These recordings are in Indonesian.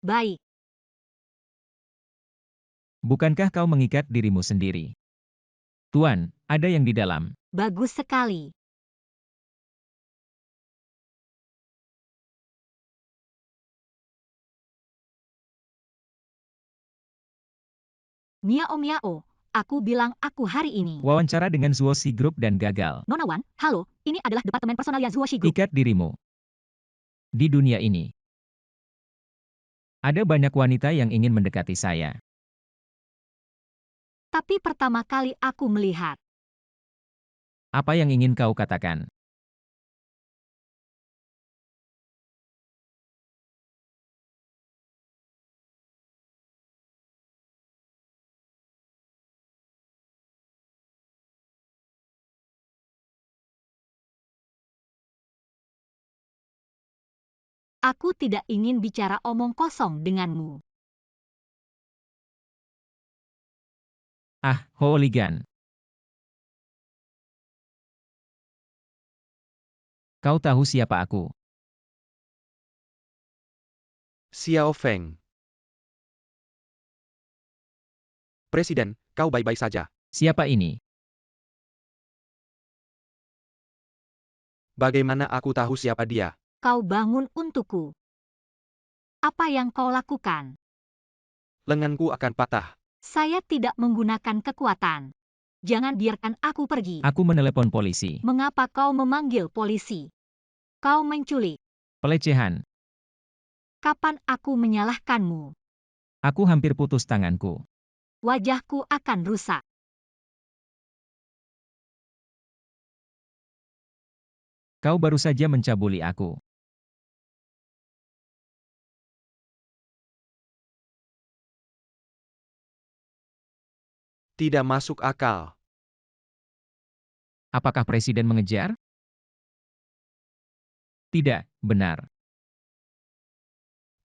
Baik, Bukankah kau mengikat dirimu sendiri? Tuan, ada yang di dalam. bagus sekali. Miao Miao, aku bilang aku hari ini. Wawancara dengan Zuoshi Group dan gagal. Nona Wan, halo, ini adalah departemen personalia Zuoshi Group. Ikat dirimu. Di dunia ini, ada banyak wanita yang ingin mendekati saya. Tapi pertama kali aku melihat. Apa yang ingin kau katakan? Aku tidak ingin bicara omong kosong denganmu. Ah, hooligan. Kau tahu siapa aku? Xiao Feng. Presiden, kau baik-baik saja. Siapa ini? Bagaimana aku tahu siapa dia? Kau bangun untukku. Apa yang kau lakukan? Lenganku akan patah. Saya tidak menggunakan kekuatan. Jangan biarkan aku pergi. Aku menelepon polisi. Mengapa kau memanggil polisi? Kau menculik. Pelecehan. Kapan aku menyalahkanmu? Aku hampir putus tanganku. Wajahku akan rusak. Kau baru saja mencabuli aku. Tidak masuk akal. Apakah presiden mengejar? Tidak, benar.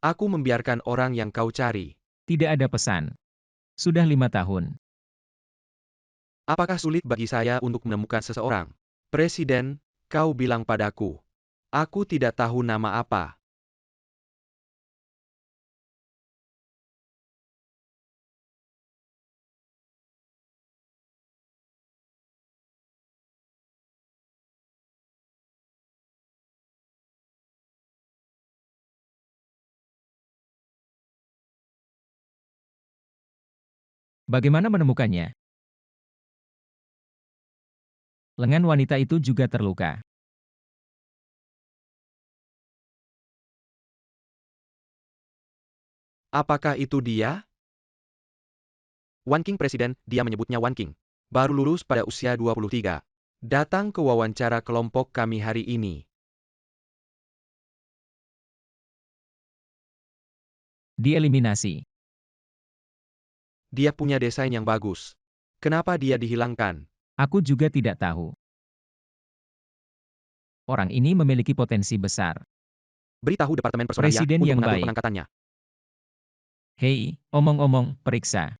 Aku membiarkan orang yang kau cari. Tidak ada pesan. Sudah 5 tahun. Apakah sulit bagi saya untuk menemukan seseorang? Presiden, kau bilang padaku. Aku tidak tahu nama apa. Bagaimana menemukannya? Lengan wanita itu juga terluka. Apakah itu dia? Wan King Presiden, dia menyebutnya Wan King. Baru lulus pada usia 23. Datang ke wawancara kelompok kami hari ini. Dieliminasi. Dia punya desain yang bagus. Kenapa dia dihilangkan? Aku juga tidak tahu. Orang ini memiliki potensi besar. Beritahu Departemen Personalia Presiden untuk yang mengatur baik. pengangkatannya. Hei, omong-omong, periksa.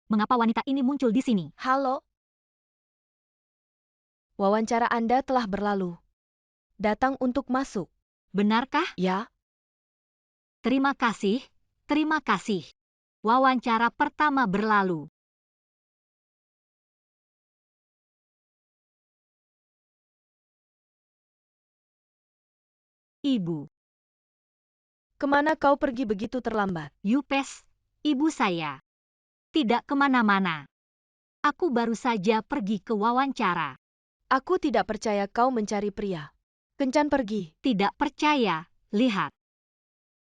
Mengapa wanita ini muncul di sini? Halo. Wawancara Anda telah berlalu. Datang untuk masuk. Benarkah? Ya, Terima kasih, terima kasih. Wawancara pertama berlalu. Ibu, kemana kau pergi begitu terlambat? Yupes, ibu saya. Tidak kemana-mana. Aku baru saja pergi ke wawancara. Aku tidak percaya kau mencari pria. Kencan pergi. Tidak percaya, lihat.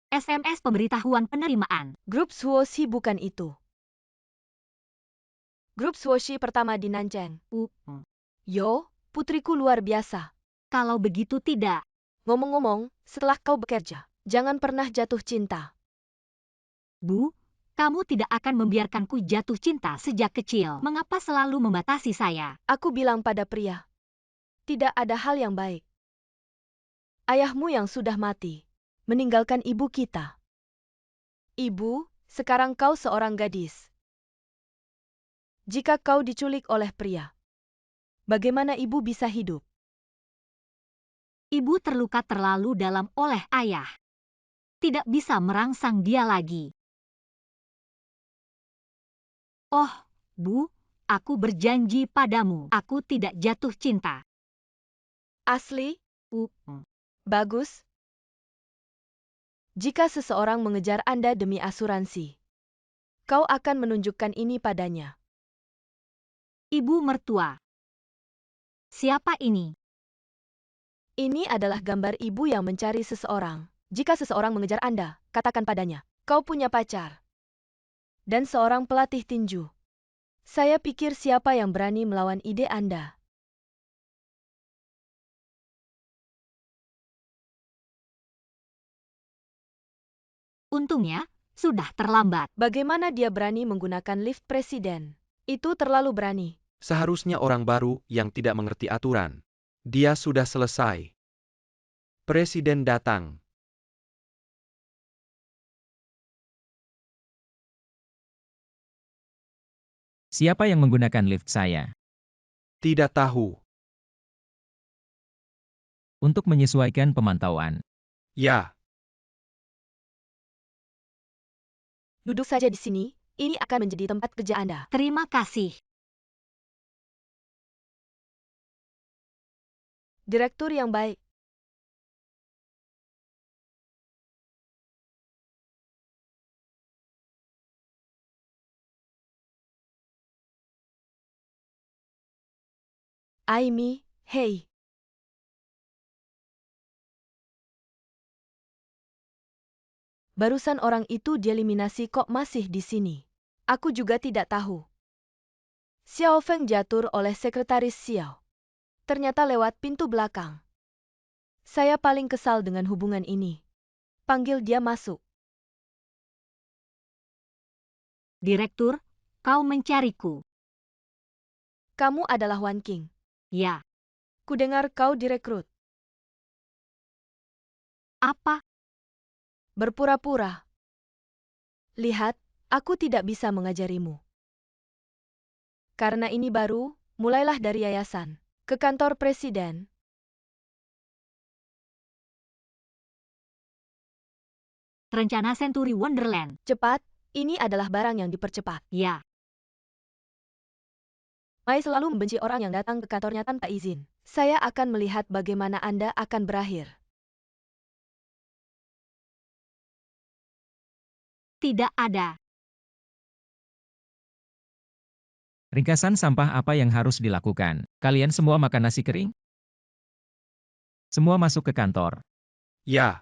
SMS pemberitahuan penerimaan. Grup Suoshi bukan itu. Grup Suoshi pertama di Nanjing. Yo, putriku luar biasa. Kalau begitu tidak. Ngomong-ngomong, setelah kau bekerja, jangan pernah jatuh cinta. Bu, kamu tidak akan membiarkanku jatuh cinta sejak kecil. Mengapa selalu membatasi saya? Aku bilang pada pria, tidak ada hal yang baik. Ayahmu yang sudah mati, meninggalkan ibu kita. Ibu, sekarang kau seorang gadis. Jika kau diculik oleh pria, bagaimana ibu bisa hidup? Ibu terluka terlalu dalam oleh ayah. Tidak bisa merangsang dia lagi. Oh, Bu, aku berjanji padamu, aku tidak jatuh cinta. Asli? Uh, Bagus. Jika seseorang mengejar Anda demi asuransi, kau akan menunjukkan ini padanya. Ibu mertua. Siapa ini? Ini adalah gambar ibu yang mencari seseorang. Jika seseorang mengejar Anda, katakan padanya, kau punya pacar. Dan seorang pelatih tinju. Saya pikir siapa yang berani melawan ide Anda. Untungnya, sudah terlambat. Bagaimana dia berani menggunakan lift presiden? Itu terlalu berani. Seharusnya orang baru yang tidak mengerti aturan. Dia sudah selesai. Presiden datang. Siapa yang menggunakan lift saya? Tidak tahu. Untuk menyesuaikan pemantauan. Ya, Duduk saja di sini, ini akan menjadi tempat kerja Anda. Terima kasih. Direktur yang baik. Aimi, hei. Barusan orang itu dieliminasi kok masih di sini. Aku juga tidak tahu. Xiao Feng diatur oleh sekretaris Xiao. Ternyata lewat pintu belakang. Saya paling kesal dengan hubungan ini. Panggil dia masuk. Direktur, kau mencariku. Kamu adalah Wan King. Ya, Kudengar kau direkrut. apa? Berpura-pura. Lihat, aku tidak bisa mengajarimu. Karena ini baru, mulailah dari yayasan. Ke kantor presiden. Rencana Century Wonderland. Cepat, ini adalah barang yang dipercepat. Ya, Mai selalu membenci orang yang datang ke kantornya tanpa izin. Saya akan melihat bagaimana Anda akan berakhir. tidak ada. Ringkasan sampah apa yang harus dilakukan? Kalian semua makan nasi kering? Semua masuk ke kantor. ya.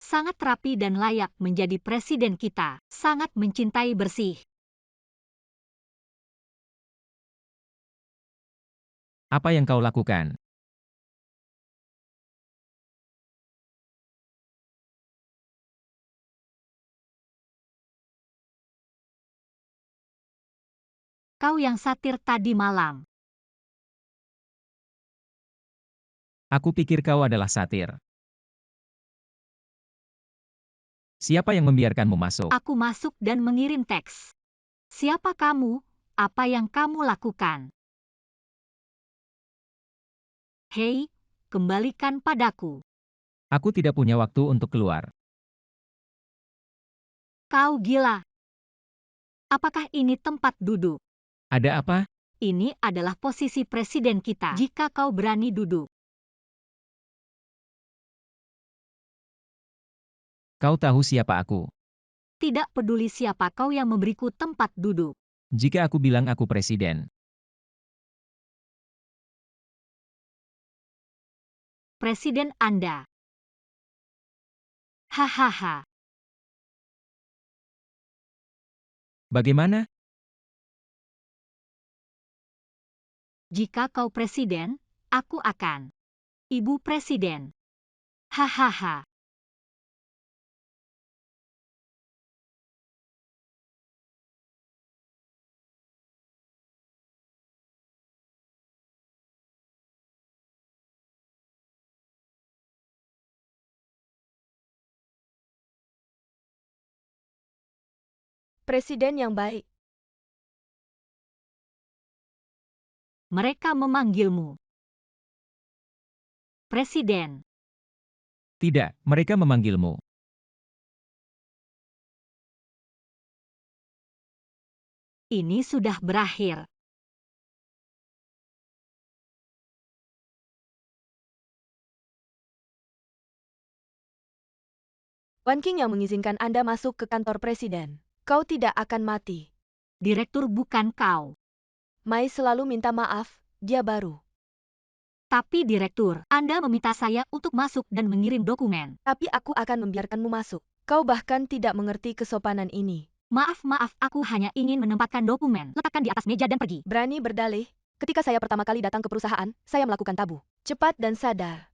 Sangat rapi dan layak menjadi presiden kita. Sangat mencintai bersih. Apa yang kau lakukan? Kau yang satir tadi malam. Aku pikir kau adalah satir. Siapa yang membiarkanmu masuk? Aku masuk dan mengirim teks. Siapa kamu? Apa yang kamu lakukan? Hei, kembalikan padaku. Aku tidak punya waktu untuk keluar. Kau gila. Apakah ini tempat duduk? Ada apa? Ini adalah posisi presiden kita. Jika kau berani duduk. Kau tahu siapa aku? Tidak peduli siapa kau yang memberiku tempat duduk. Jika aku bilang aku presiden, Presiden Anda. Hahaha. bagaimana? Jika kau presiden, aku akan. Ibu presiden. Hahaha. Presiden yang baik. Mereka memanggilmu Presiden. Tidak, mereka memanggilmu. Ini sudah berakhir. Wan Qing yang mengizinkan Anda masuk ke kantor presiden. Kau tidak akan mati. Direktur bukan kau. Mai selalu minta maaf, dia baru. Tapi Direktur, Anda meminta saya untuk masuk dan mengirim dokumen. Tapi aku akan membiarkanmu masuk. Kau bahkan tidak mengerti kesopanan ini. Maaf, aku hanya ingin menempatkan dokumen. Letakkan di atas meja dan pergi. Berani berdalih, ketika saya pertama kali datang ke perusahaan, saya melakukan tabu. Cepat dan sadar.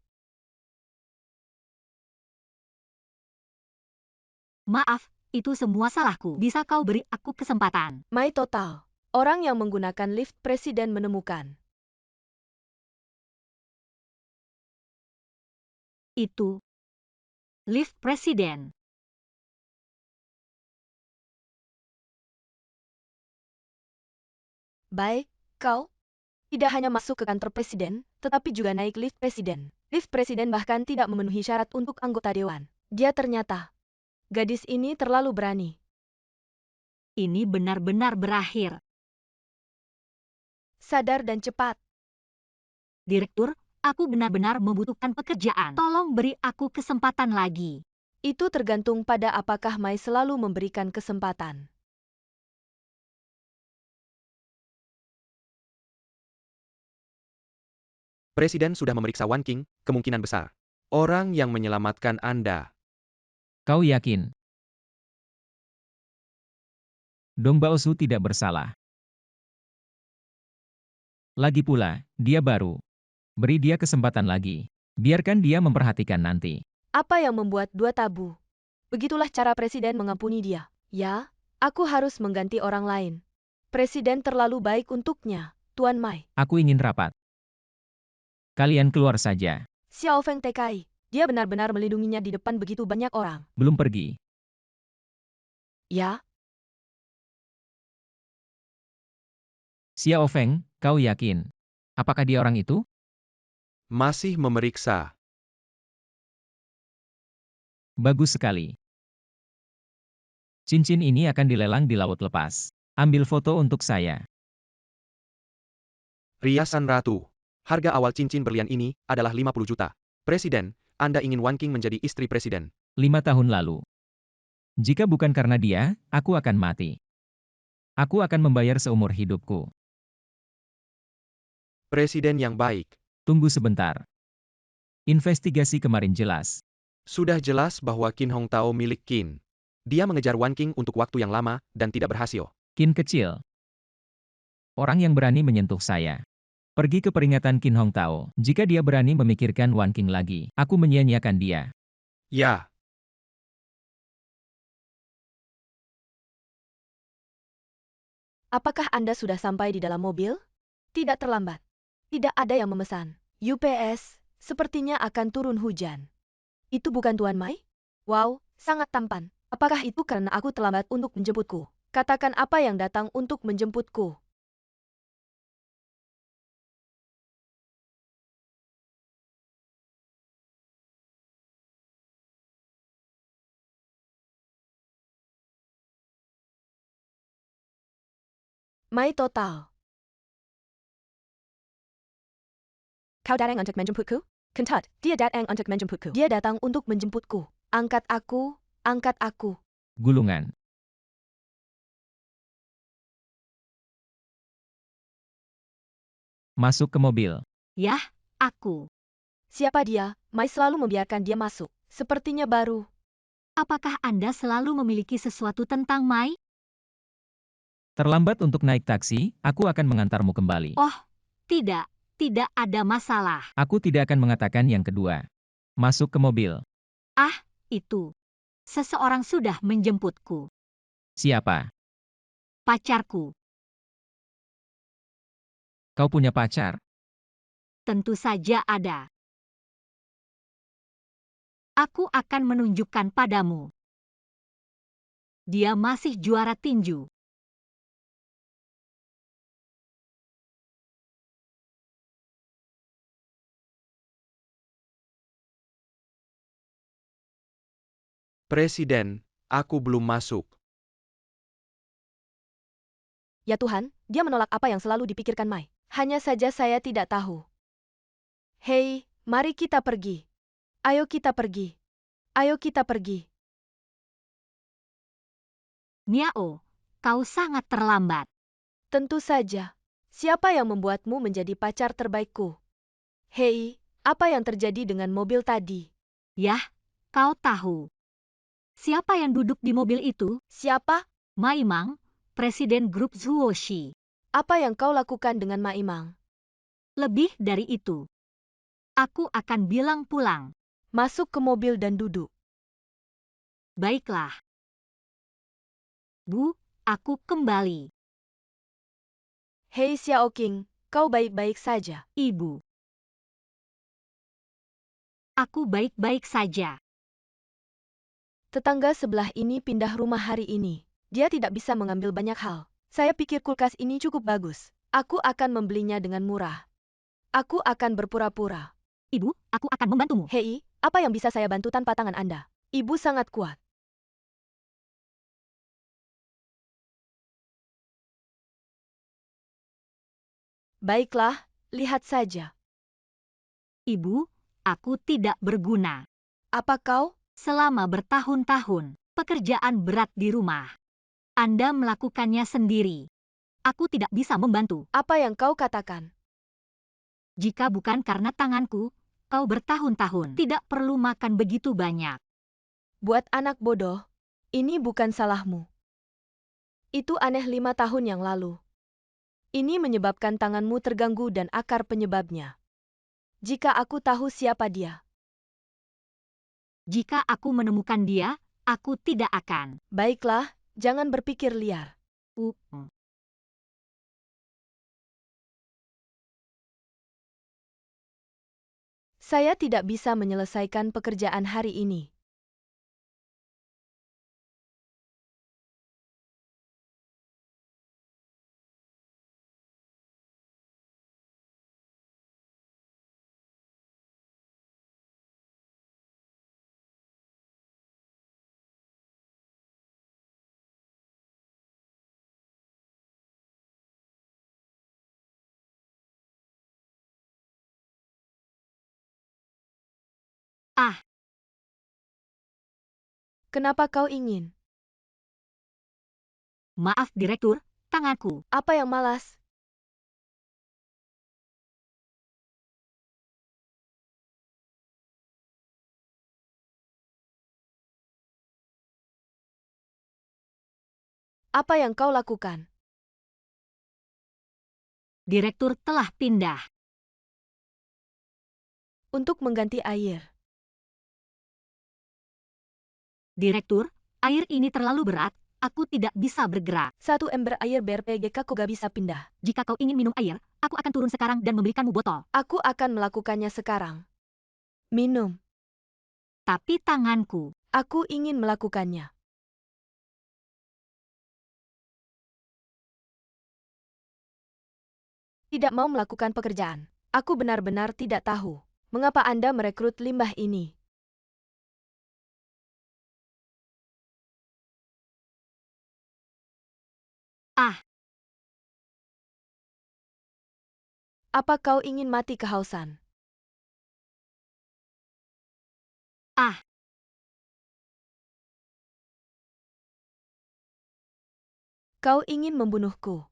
Maaf, itu semua salahku. Bisa kau beri aku kesempatan? Mai total. Orang yang menggunakan lift presiden menemukan. Itu lift presiden. Baik, kau tidak hanya masuk ke kantor presiden, tetapi juga naik lift presiden. Lift presiden bahkan tidak memenuhi syarat untuk anggota dewan. Dia ternyata, gadis ini terlalu berani. Ini benar-benar berakhir. Sadar dan cepat. Direktur, aku benar-benar membutuhkan pekerjaan. Tolong beri aku kesempatan lagi. Itu tergantung pada apakah Mai selalu memberikan kesempatan. Presiden sudah memeriksa Wan Qing, kemungkinan besar. Orang yang menyelamatkan Anda. Kau yakin? Dong Baosu tidak bersalah. Lagi pula, dia baru. Beri dia kesempatan lagi. Biarkan dia memperhatikan nanti. Apa yang membuat dua tabu? Begitulah cara presiden mengampuni dia. Ya, aku harus mengganti orang lain. Presiden terlalu baik untuknya, Tuan Mai. Aku ingin rapat. Kalian keluar saja. Xiao Feng TKI. Dia benar-benar melindunginya di depan begitu banyak orang. Belum pergi. Ya, Xiao Feng, kau yakin? Apakah dia orang itu? Masih memeriksa. Bagus sekali. Cincin ini akan dilelang di laut lepas. Ambil foto untuk saya. Riasan ratu. Harga awal cincin berlian ini adalah 50 juta. Presiden, Anda ingin Wan Qing menjadi istri presiden. 5 tahun lalu. Jika bukan karena dia, aku akan mati. Aku akan membayar seumur hidupku. Presiden yang baik. Tunggu sebentar. Investigasi kemarin jelas. Sudah jelas bahwa Qin Hong Tao milik Qin. Dia mengejar Wan Qing untuk waktu yang lama dan tidak berhasil. Qin kecil. Orang yang berani menyentuh saya. Pergi ke peringatan Qin Hong Tao. Jika dia berani memikirkan Wan Qing lagi, aku menyia-nyiakan dia. Ya. apakah Anda sudah sampai di dalam mobil? Tidak terlambat. Tidak ada yang memesan. UPS, sepertinya akan turun hujan. Itu bukan Tuan Mai? Wow, sangat tampan. Apakah itu karena aku terlambat untuk menjemputku? Katakan apa yang datang untuk menjemputku. Mai total. Kau datang untuk menjemputku? Kentut, dia datang untuk menjemputku. Dia datang untuk menjemputku. Angkat aku, angkat aku. Gulungan. Masuk ke mobil. Yah, aku. Siapa dia? Mai selalu membiarkan dia masuk. Sepertinya baru. Apakah Anda selalu memiliki sesuatu tentang Mai? Terlambat untuk naik taksi, aku akan mengantarmu kembali. Oh, tidak ada masalah. Aku tidak akan mengatakan yang kedua. Masuk ke mobil. Itu. Seseorang sudah menjemputku. Siapa? Pacarku. Kau punya pacar? Tentu saja ada. Aku akan menunjukkan padamu. Dia masih juara tinju. Presiden, aku belum masuk. Ya Tuhan, dia menolak apa yang selalu dipikirkan Mai. Hanya saja saya tidak tahu. Hei, mari kita pergi. Ayo kita pergi. Ayo kita pergi. Miao, kau sangat terlambat. Tentu saja. Siapa yang membuatmu menjadi pacar terbaikku? Hei, apa yang terjadi dengan mobil tadi? Yah, kau tahu. Siapa yang duduk di mobil itu? Siapa? Maimang, Presiden Grup Zuoshi. Apa yang kau lakukan dengan Maimang? Lebih dari itu. Aku akan bilang pulang. Masuk ke mobil dan duduk. Baiklah. Bu, aku kembali. Hei Xiaoqing, kau baik-baik saja. Ibu. Aku baik-baik saja. Tetangga sebelah ini pindah rumah hari ini. Dia tidak bisa mengambil banyak hal. Saya pikir kulkas ini cukup bagus. Aku akan membelinya dengan murah. Aku akan berpura-pura. Ibu, aku akan membantumu. Hei, apa yang bisa saya bantu tanpa tangan Anda? Ibu sangat kuat. Baiklah, lihat saja. Ibu, aku tidak berguna. Apa kau? Selama bertahun-tahun, pekerjaan berat di rumah. Anda melakukannya sendiri. Aku tidak bisa membantu. Apa yang kau katakan? Jika bukan karena tanganku, kau bertahun-tahun tidak perlu makan begitu banyak. Buat anak bodoh, ini bukan salahmu. Itu aneh 5 tahun yang lalu. Ini menyebabkan tanganmu terganggu dan akar penyebabnya. Jika aku tahu siapa dia. Jika aku menemukan dia, aku tidak akan. Baiklah, jangan berpikir liar. Uh. Saya tidak bisa menyelesaikan pekerjaan hari ini. Ah, Kenapa kau ingin? maaf Direktur, tanganku. Apa yang malas? Apa yang kau lakukan? Direktur telah pindah. Untuk mengganti air. Direktur, air ini terlalu berat, aku tidak bisa bergerak. 1 ember air BRPGK kau gak bisa pindah. Jika kau ingin minum air, aku akan turun sekarang dan membelikanmu botol. Aku akan melakukannya sekarang. Minum. Tapi tanganku. Aku ingin melakukannya. Tidak mau melakukan pekerjaan. Aku benar-benar tidak tahu. Mengapa Anda merekrut limbah ini? Ah, Apa kau ingin mati kehausan? ah, Kau ingin membunuhku?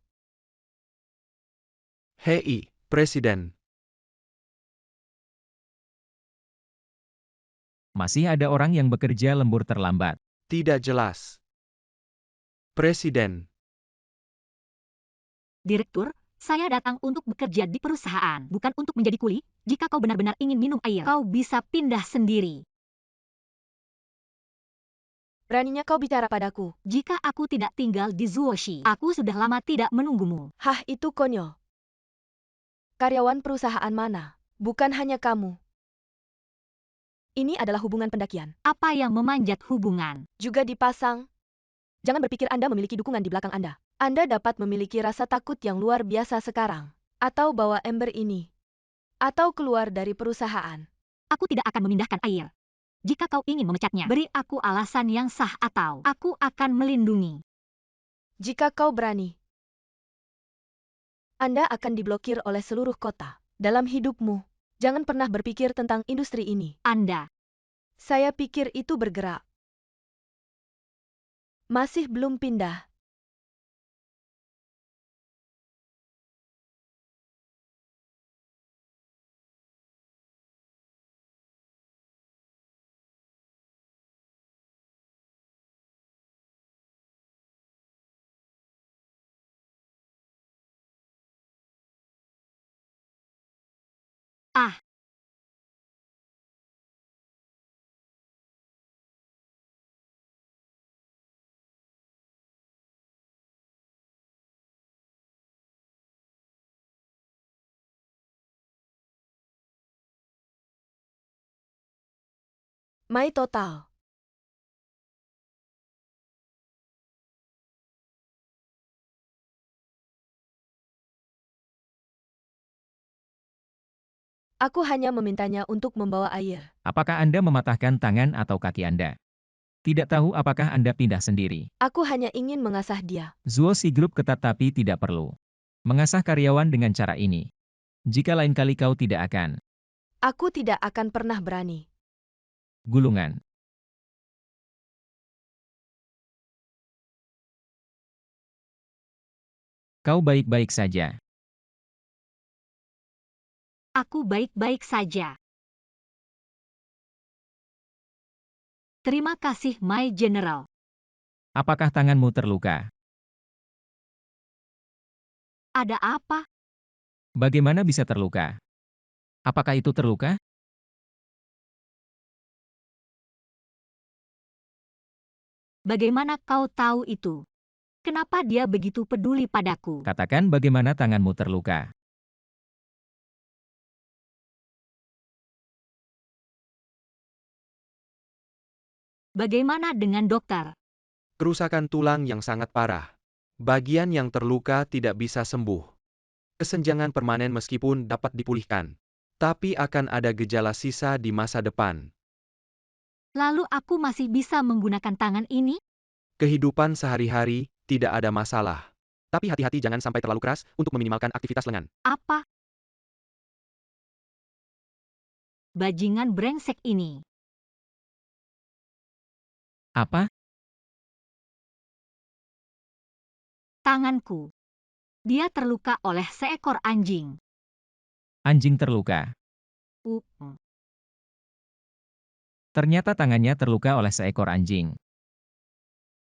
Hei, Presiden. Masih ada orang yang bekerja lembur terlambat. Tidak jelas. Presiden, Direktur, saya datang untuk bekerja di perusahaan, bukan untuk menjadi kuli. Jika kau benar-benar ingin minum air, kau bisa pindah sendiri. Beraninya kau bicara padaku. Jika aku tidak tinggal di Zuoshi, aku sudah lama tidak menunggumu. Hah, itu konyol. Karyawan perusahaan mana? Bukan hanya kamu. Ini adalah hubungan pendakian. Apa yang memanjat hubungan? Juga dipasang. Jangan berpikir Anda memiliki dukungan di belakang Anda. Anda dapat memiliki rasa takut yang luar biasa sekarang. Atau bawa ember ini. Atau keluar dari perusahaan. Aku tidak akan memindahkan air. Jika kau ingin memecatnya, beri aku alasan yang sah atau aku akan melindungi. Jika kau berani, Anda akan diblokir oleh seluruh kota. Dalam hidupmu, jangan pernah berpikir tentang industri ini. Anda, Saya pikir itu bergerak. Masih belum pindah. ah, Mai total. Aku hanya memintanya untuk membawa air. Apakah Anda mematahkan tangan atau kaki Anda? Tidak tahu apakah Anda pindah sendiri. Aku hanya ingin mengasah dia. Zuo si grup ketat tapi tidak perlu mengasah karyawan dengan cara ini. Jika lain kali kau tidak akan. Aku tidak akan pernah berani. Gulungan. Kau baik-baik saja. aku baik-baik saja. Terima kasih, My General. Apakah tanganmu terluka? Ada apa? Bagaimana bisa terluka? Apakah itu terluka? Bagaimana kau tahu itu? Kenapa dia begitu peduli padaku? Katakan bagaimana tanganmu terluka. Bagaimana dengan dokter? Kerusakan tulang yang sangat parah. Bagian yang terluka tidak bisa sembuh. Kesenjangan permanen meskipun dapat dipulihkan. Tapi akan ada gejala sisa di masa depan. Lalu aku masih bisa menggunakan tangan ini? Kehidupan sehari-hari tidak ada masalah. Tapi hati-hati jangan sampai terlalu keras untuk meminimalkan aktivitas lengan. Apa? Bajingan brengsek ini. Apa? Tanganku. Dia terluka oleh seekor anjing. Anjing terluka. Uh, Ternyata tangannya terluka oleh seekor anjing.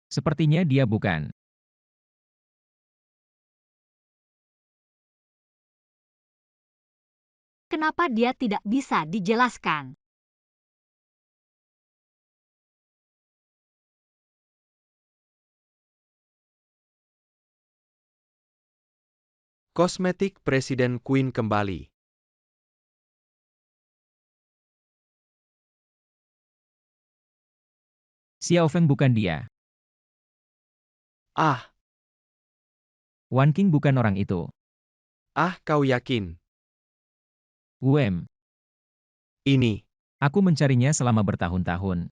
Sepertinya dia bukan. Kenapa dia tidak bisa dijelaskan? Kosmetik Presiden Queen kembali. Xiao Feng bukan dia. Ah, Wan Qing bukan orang itu. kau yakin? Wem. Ini. Aku mencarinya selama bertahun-tahun.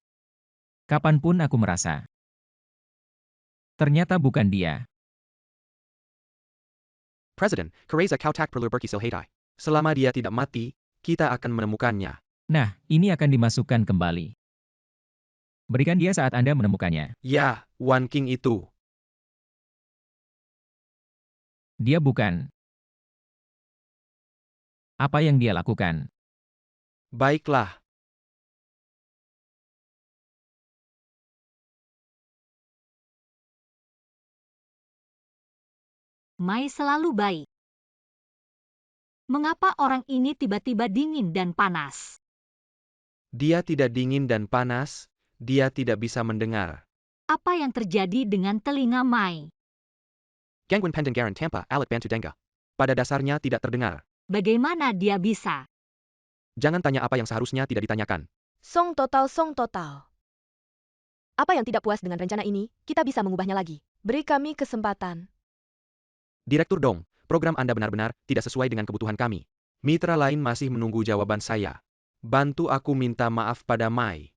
Kapanpun aku merasa. Ternyata bukan dia. Presiden, Kereza kau tak perlu berkisah heitai. Selama dia tidak mati, kita akan menemukannya. Nah, ini akan dimasukkan kembali. Berikan dia saat Anda menemukannya. Ya, Wan Qing itu. Dia bukan. Apa yang dia lakukan? Baiklah. Mai selalu baik. Mengapa orang ini tiba-tiba dingin dan panas? Dia tidak dingin dan panas, dia tidak bisa mendengar. Apa yang terjadi dengan telinga Mai? Gangguan pendengaran tanpa alat bantu dengar. Pada dasarnya tidak terdengar. Bagaimana dia bisa? Jangan tanya apa yang seharusnya tidak ditanyakan. Song total, song total. Apa yang tidak puas dengan rencana ini, kita bisa mengubahnya lagi. Beri kami kesempatan. Direktur Dong, program Anda benar-benar tidak sesuai dengan kebutuhan kami. Mitra lain masih menunggu jawaban saya. Bantu aku minta maaf pada Mai.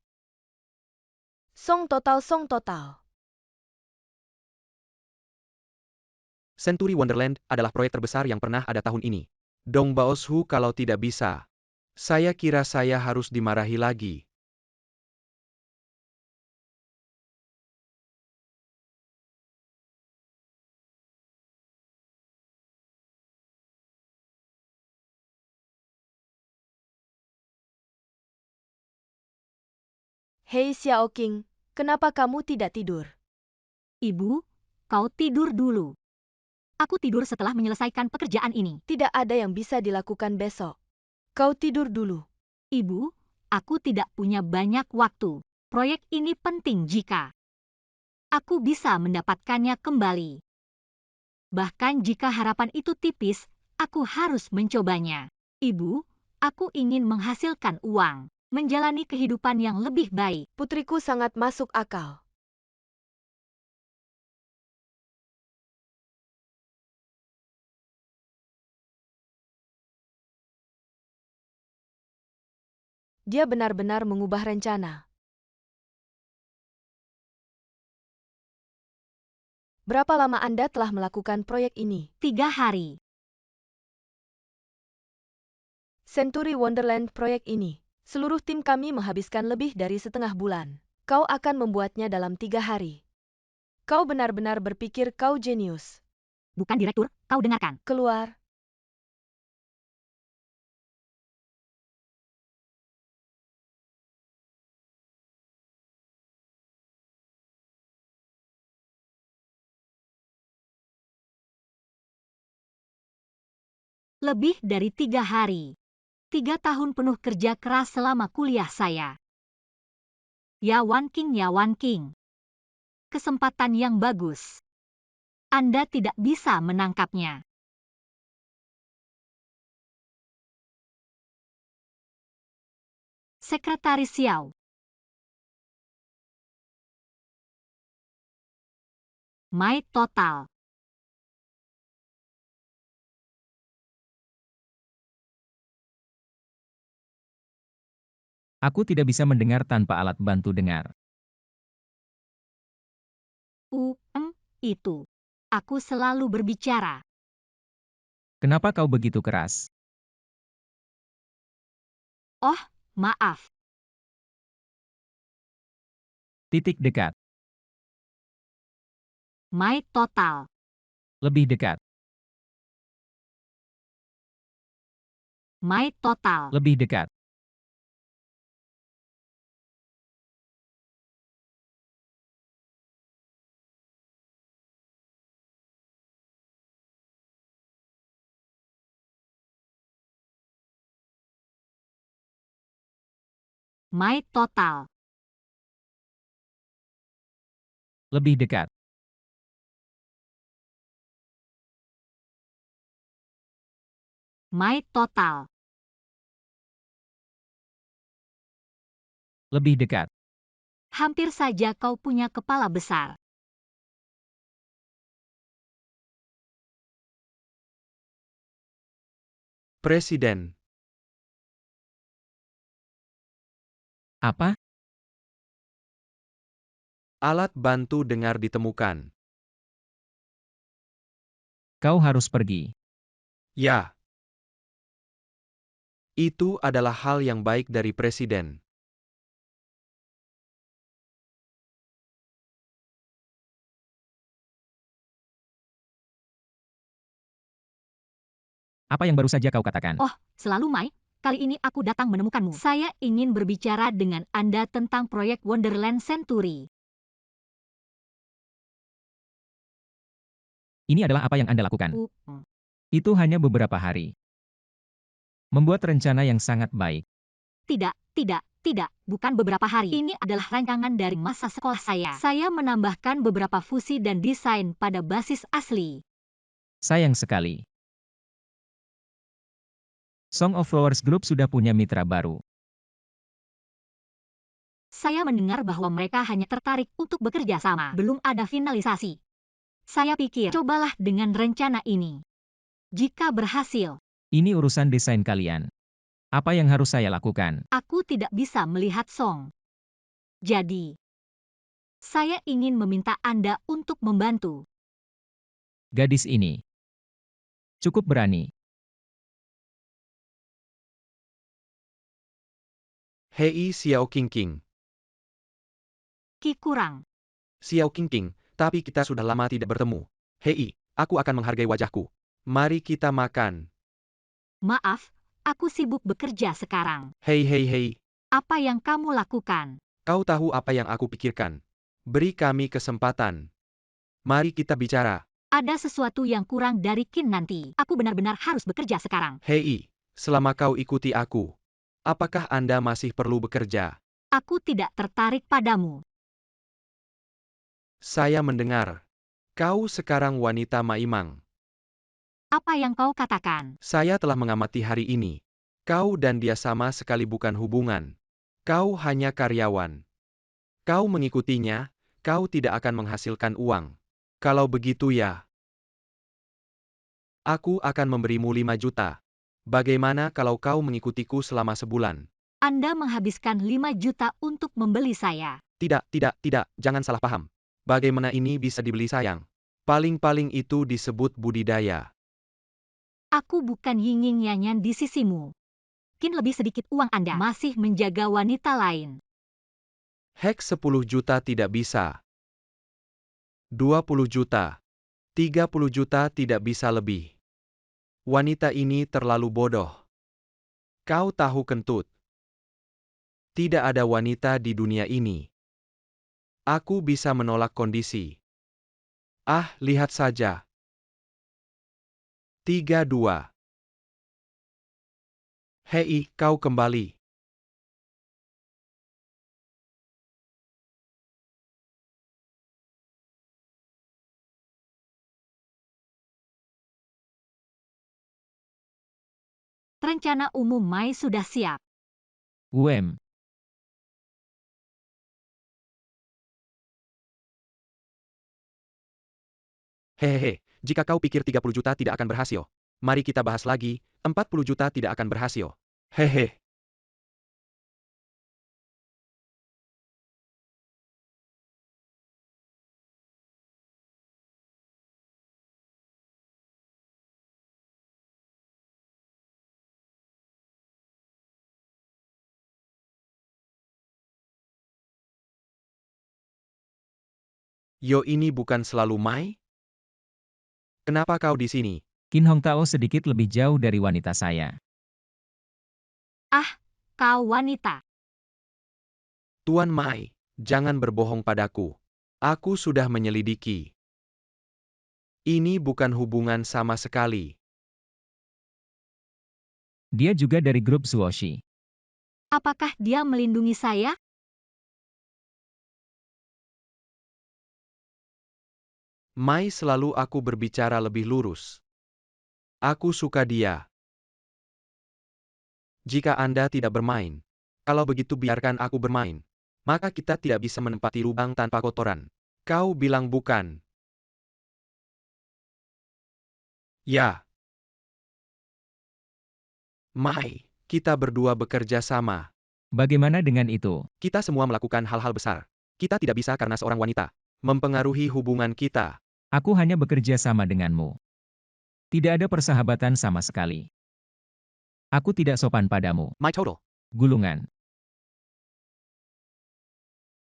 Song total, song total. Century Wonderland adalah proyek terbesar yang pernah ada tahun ini. Dong Baoshu kalau tidak bisa. Saya kira saya harus dimarahi lagi. Hei Xiaoqing, kenapa kamu tidak tidur? Ibu, kau tidur dulu. Aku tidur setelah menyelesaikan pekerjaan ini. Tidak ada yang bisa dilakukan besok. Kau tidur dulu. Ibu, aku tidak punya banyak waktu. Proyek ini penting jika aku bisa mendapatkannya kembali. Bahkan jika harapan itu tipis, aku harus mencobanya. Ibu, aku ingin menghasilkan uang, menjalani kehidupan yang lebih baik. Putriku sangat masuk akal. Dia benar-benar mengubah rencana. Berapa lama Anda telah melakukan proyek ini? 3 hari. Century Wonderland proyek ini. Seluruh tim kami menghabiskan lebih dari setengah bulan. Kau akan membuatnya dalam 3 hari. Kau benar-benar berpikir kau jenius. Bukan direktur, kau dengarkan. Keluar. Lebih dari 3 hari. 3 tahun penuh kerja keras selama kuliah saya. Ya Wan King. Kesempatan yang bagus. Anda tidak bisa menangkapnya. Sekretaris Xiao. My total. Aku tidak bisa mendengar tanpa alat bantu dengar. Itu. Aku selalu berbicara. Kenapa kau begitu keras? Oh, maaf. Titik dekat. My total. Lebih dekat. My total. Lebih dekat. My total. Lebih dekat. My total. Lebih dekat. Hampir saja kau punya kepala besar. Presiden. Apa? Alat bantu dengar ditemukan. Kau harus pergi. Ya. Itu adalah hal yang baik dari Presiden. Apa yang baru saja kau katakan? Oh, selalu Mai. Kali ini aku datang menemukanmu. Saya ingin berbicara dengan Anda tentang proyek Wonderland Century. Ini adalah apa yang Anda lakukan. Uh, Itu hanya beberapa hari. Membuat rencana yang sangat baik. Tidak. Bukan beberapa hari. Ini adalah rancangan dari masa sekolah saya. Saya menambahkan beberapa fusi dan desain pada basis asli. Sayang sekali. Song of Flowers Group sudah punya mitra baru. Saya mendengar bahwa mereka hanya tertarik untuk bekerja sama. Belum ada finalisasi. Saya pikir, cobalah dengan rencana ini. Jika berhasil, Ini urusan desain kalian. Apa yang harus saya lakukan? aku tidak bisa melihat Song. Jadi, Saya ingin meminta Anda untuk membantu. Gadis ini cukup berani. Hei Xiao Qingqing. Ki kurang. Xiao Qingqing, tapi kita sudah lama tidak bertemu. Hei, aku akan menghargai wajahku. Mari kita makan. Maaf, aku sibuk bekerja sekarang. Hei hei hei, Apa yang kamu lakukan? kau tahu apa yang aku pikirkan. Beri kami kesempatan. Mari kita bicara. Ada sesuatu yang kurang dari Qin nanti. Aku benar-benar harus bekerja sekarang. Hei, selama kau ikuti aku, apakah Anda masih perlu bekerja? Aku tidak tertarik padamu. Saya mendengar. Kau sekarang wanita Maimang. Apa yang kau katakan? Saya telah mengamati hari ini. Kau dan dia sama sekali bukan hubungan. Kau hanya karyawan. Kau mengikutinya, kau tidak akan menghasilkan uang. Kalau begitu ya, aku akan memberimu 5 juta. Bagaimana kalau kau mengikutiku selama sebulan? Anda menghabiskan 5 juta untuk membeli saya. Tidak, jangan salah paham. Bagaimana ini bisa dibeli sayang? Paling-paling itu disebut budidaya. Aku bukan ying-ying nyanyan di sisimu. Qin lebih sedikit uang Anda masih menjaga wanita lain. Hek 10 juta tidak bisa. 20 juta. 30 juta tidak bisa lebih. Wanita ini terlalu bodoh. Kau tahu kentut. Tidak ada wanita di dunia ini. Aku bisa menolak kondisi. Ah, lihat saja. 32. Hei, kau kembali. Rencana umum Mai sudah siap. UM. Hehehe, jika kau pikir 30 juta tidak akan berhasil, mari kita bahas lagi, 40 juta tidak akan berhasil. Hehe. Yo, ini bukan selalu Mai? Kenapa kau di sini? Qin Hong Tao sedikit lebih jauh dari wanita saya. Ah, kau wanita. Tuan Mai, jangan berbohong padaku. Aku sudah menyelidiki. Ini bukan hubungan sama sekali. Dia juga dari grup Zuoshi. Apakah dia melindungi saya? Mai selalu aku berbicara lebih lurus. Aku suka dia. Jika Anda tidak bermain, kalau begitu biarkan aku bermain. Maka kita tidak bisa menempati lubang tanpa kotoran. Kau bilang bukan. Ya. Mai, kita berdua bekerja sama. Bagaimana dengan itu? Kita semua melakukan hal-hal besar. Kita tidak bisa karena seorang wanita mempengaruhi hubungan kita. Aku hanya bekerja sama denganmu. Tidak ada persahabatan sama sekali. Aku tidak sopan padamu. My total. Gulungan.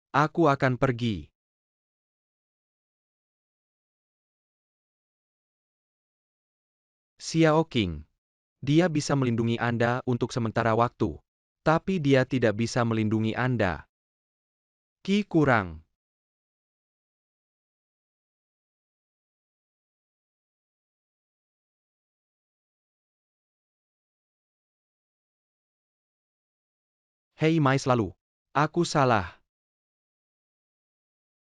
Aku akan pergi. Xiao Qing. Dia bisa melindungi Anda untuk sementara waktu. Tapi dia tidak bisa melindungi Anda. Ki kurang. Hei Mai selalu. Aku salah.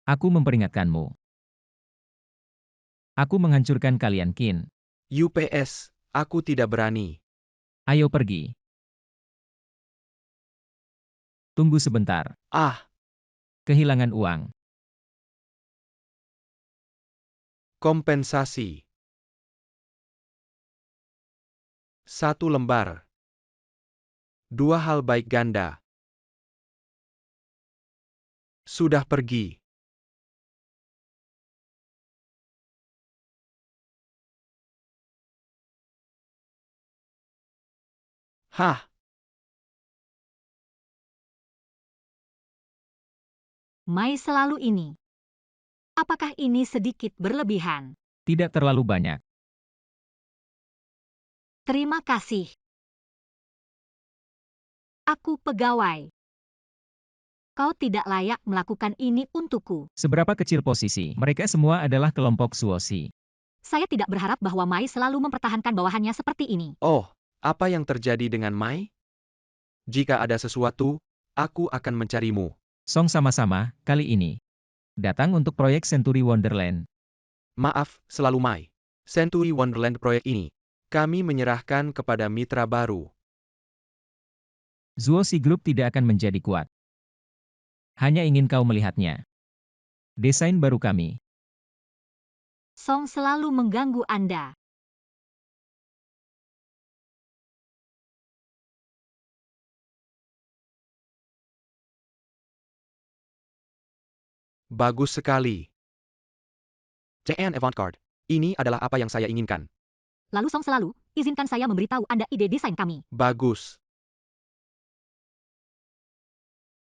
Aku memperingatkanmu. Aku menghancurkan kalian Qin. UPS, aku tidak berani. Ayo pergi. Tunggu sebentar. Ah, Kehilangan uang. kompensasi. 1 lembar. 2 hal baik ganda. Sudah pergi. Hah, Mai selalu ini. Apakah ini sedikit berlebihan? Tidak terlalu banyak. Terima kasih. Aku pegawai. Kau tidak layak melakukan ini untukku. Seberapa kecil posisi? Mereka semua adalah kelompok Suosi. Saya tidak berharap bahwa Mai selalu mempertahankan bawahannya seperti ini. oh, apa yang terjadi dengan Mai? Jika ada sesuatu, aku akan mencarimu. Song sama-sama, kali ini. Datang untuk proyek Century Wonderland. Maaf, selalu Mai. Century Wonderland proyek ini. Kami menyerahkan kepada mitra baru. Zuosi Group tidak akan menjadi kuat. Hanya ingin kau melihatnya. Desain baru kami. Song selalu mengganggu Anda. Bagus sekali. JN Avantgarde. Ini adalah apa yang saya inginkan. Lalu Song selalu, izinkan saya memberitahu Anda ide desain kami. Bagus.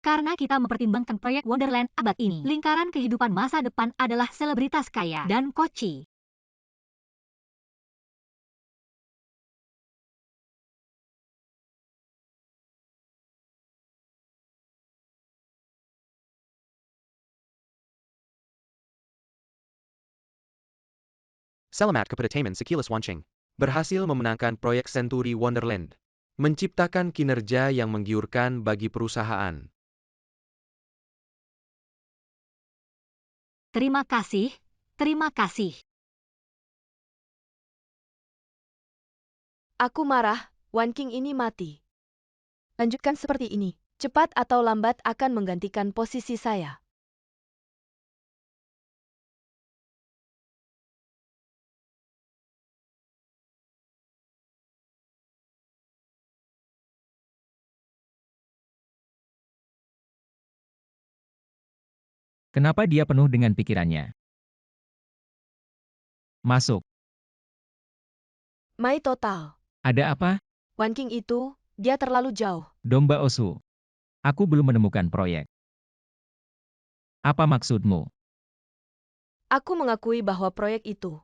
Karena kita mempertimbangkan proyek Wonderland abad ini, lingkaran kehidupan masa depan adalah selebritas kaya dan koci. Selamat kepada Taman Sekilas Wanching. Berhasil memenangkan proyek Century Wonderland. Menciptakan kinerja yang menggiurkan bagi perusahaan. Terima kasih, terima kasih. Aku marah, Wan King ini mati. Lanjutkan seperti ini. Cepat atau lambat akan menggantikan posisi saya. Kenapa dia penuh dengan pikirannya? Masuk. Mai total. Ada apa? Wan King itu, dia terlalu jauh. Domba Osu. Aku belum menemukan proyek. Apa maksudmu? Aku mengakui bahwa proyek itu.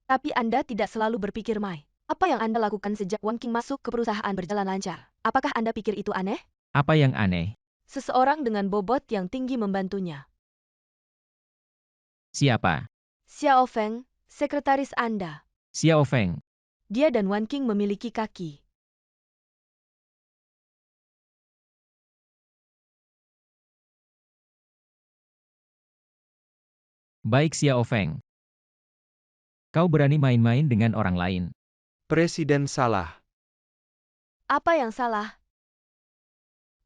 Tapi Anda tidak selalu berpikir Mai. Apa yang Anda lakukan sejak Wan King masuk ke perusahaan berjalan lancar? Apakah Anda pikir itu aneh? Apa yang aneh? Seseorang dengan bobot yang tinggi membantunya. Siapa? Xiao Feng, sekretaris Anda. Xiao Feng. Dia dan Wan King memiliki kaki. Baik Xiao Feng. Kau berani main-main dengan orang lain. Presiden salah. Apa yang salah?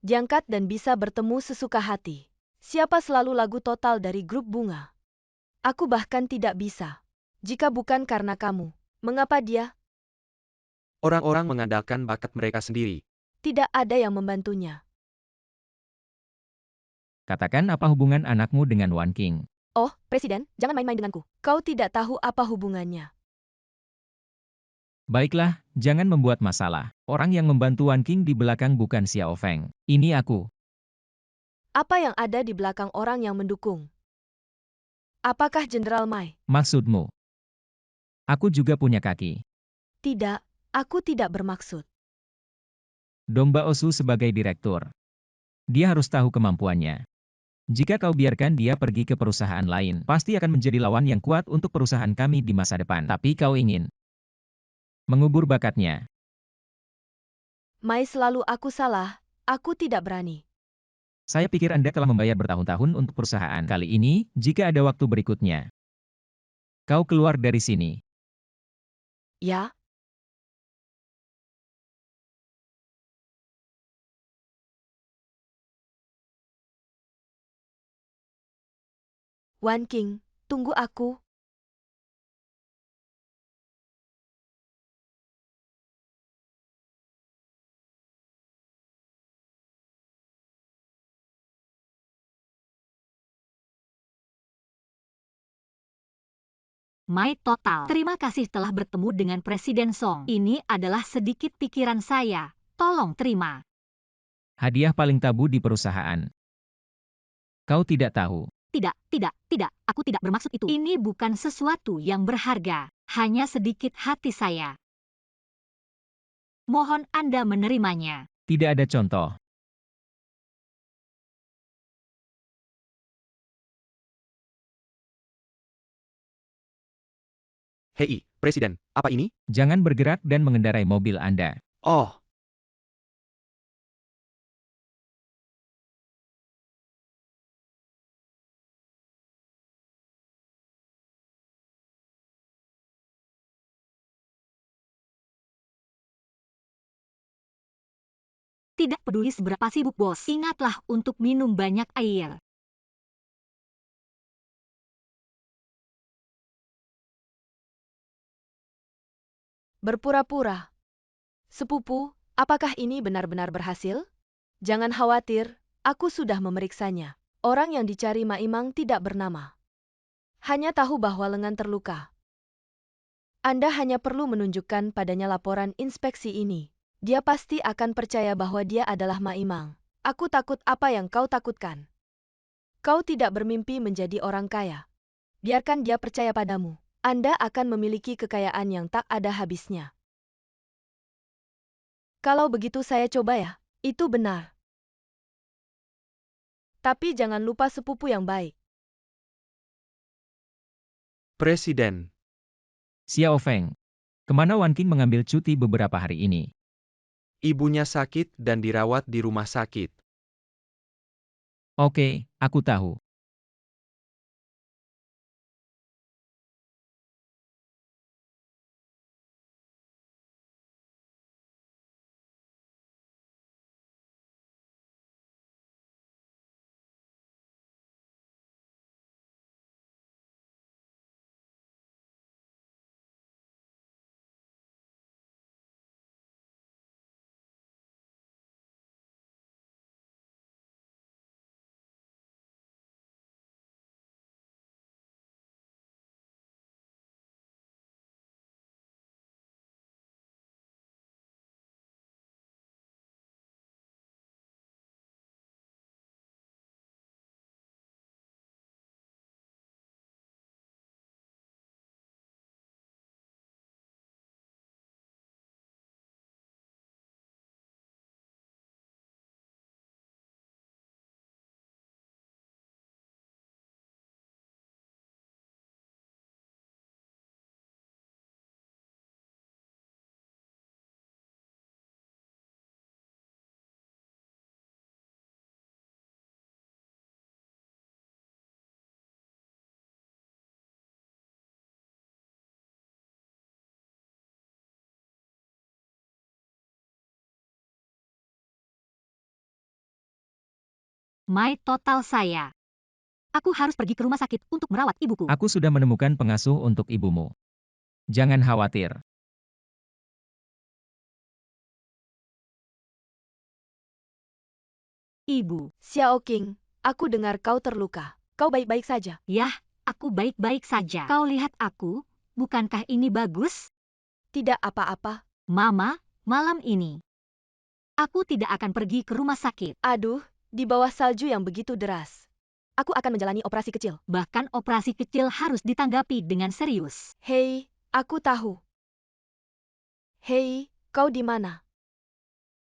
Diangkat dan bisa bertemu sesuka hati. Siapa selalu lagu total dari grup bunga? Aku bahkan tidak bisa. Jika bukan karena kamu, mengapa dia? Orang-orang mengandalkan bakat mereka sendiri. Tidak ada yang membantunya. Katakan apa hubungan anakmu dengan Wan King? Oh, Presiden, jangan main-main denganku. Kau tidak tahu apa hubungannya. Baiklah, jangan membuat masalah. Orang yang membantu Wan King di belakang bukan Xiao Feng. Ini aku. Apa yang ada di belakang orang yang mendukung? Apakah Jenderal Mai? Maksudmu? Aku juga punya kaki. Tidak, aku tidak bermaksud. Domba Osu sebagai direktur. Dia harus tahu kemampuannya. Jika kau biarkan dia pergi ke perusahaan lain, pasti akan menjadi lawan yang kuat untuk perusahaan kami di masa depan. Tapi kau ingin mengubur bakatnya. Mai selalu aku salah, aku tidak berani. Saya pikir Anda telah membayar bertahun-tahun untuk perusahaan. Kali ini, jika ada waktu berikutnya, kau keluar dari sini. Ya? Wan King, tunggu aku. My Total. Terima kasih telah bertemu dengan Presiden Song. Ini adalah sedikit pikiran saya. Tolong terima. Hadiah paling tabu di perusahaan. Kau tidak tahu. Tidak. Aku tidak bermaksud itu. Ini bukan sesuatu yang berharga. Hanya sedikit hati saya. Mohon Anda menerimanya. Tidak ada contoh. Hei, Presiden, apa ini? Jangan bergerak dan mengendarai mobil Anda. Oh, Tidak peduli seberapa sibuk bos. Ingatlah untuk minum banyak air. Berpura-pura. Sepupu, apakah ini benar-benar berhasil? Jangan khawatir, aku sudah memeriksanya. Orang yang dicari Maimang tidak bernama. Hanya tahu bahwa lengan terluka. Anda hanya perlu menunjukkan padanya laporan inspeksi ini. Dia pasti akan percaya bahwa dia adalah Maimang. Aku takut apa yang kau takutkan. Kau tidak bermimpi menjadi orang kaya. Biarkan dia percaya padamu. Anda akan memiliki kekayaan yang tak ada habisnya. Kalau begitu saya coba ya. Itu benar. Tapi jangan lupa sepupu yang baik. Presiden. Xiao Feng. Kemana Wan Qing mengambil cuti beberapa hari ini? Ibunya sakit dan dirawat di rumah sakit. Oke, aku tahu. My Total saya. Aku harus pergi ke rumah sakit untuk merawat ibuku. Aku sudah menemukan pengasuh untuk ibumu. Jangan khawatir. Ibu. Xiao Qing, aku dengar kau terluka. Kau baik-baik saja. Yah, aku baik-baik saja. Kau lihat aku, bukankah ini bagus? Tidak apa-apa. Mama, malam ini. Aku tidak akan pergi ke rumah sakit. Aduh, di bawah salju yang begitu deras. Aku akan menjalani operasi kecil. Bahkan operasi kecil harus ditanggapi dengan serius. Hei, aku tahu. Hei, kau di mana?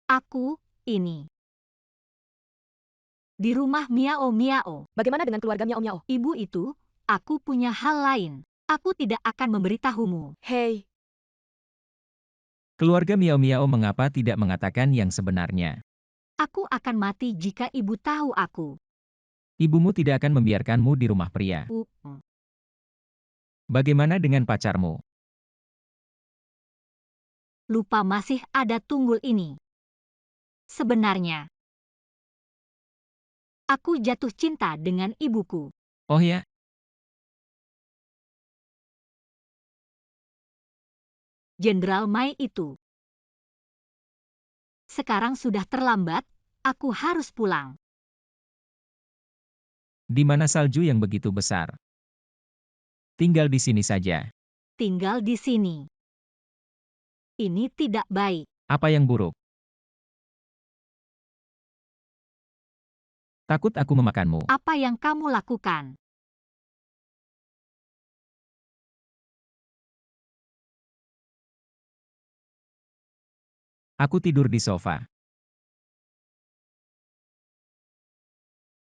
Aku, ini. Di rumah Miao Miao. Bagaimana dengan keluarga Miao Miao? Ibu itu, aku punya hal lain. Aku tidak akan memberitahumu. Hei, Keluarga Miao Miao mengapa tidak mengatakan yang sebenarnya? Aku akan mati jika ibu tahu aku. Ibumu tidak akan membiarkanmu di rumah pria. Bagaimana dengan pacarmu? Lupa masih ada tunggul ini. Sebenarnya, aku jatuh cinta dengan ibuku. Oh ya, Jenderal Mai itu. Sekarang sudah terlambat, aku harus pulang. di mana salju yang begitu besar? Tinggal di sini saja. Tinggal di sini. Ini tidak baik. Apa yang buruk? Takut aku memakanmu. Apa yang kamu lakukan? Aku tidur di sofa.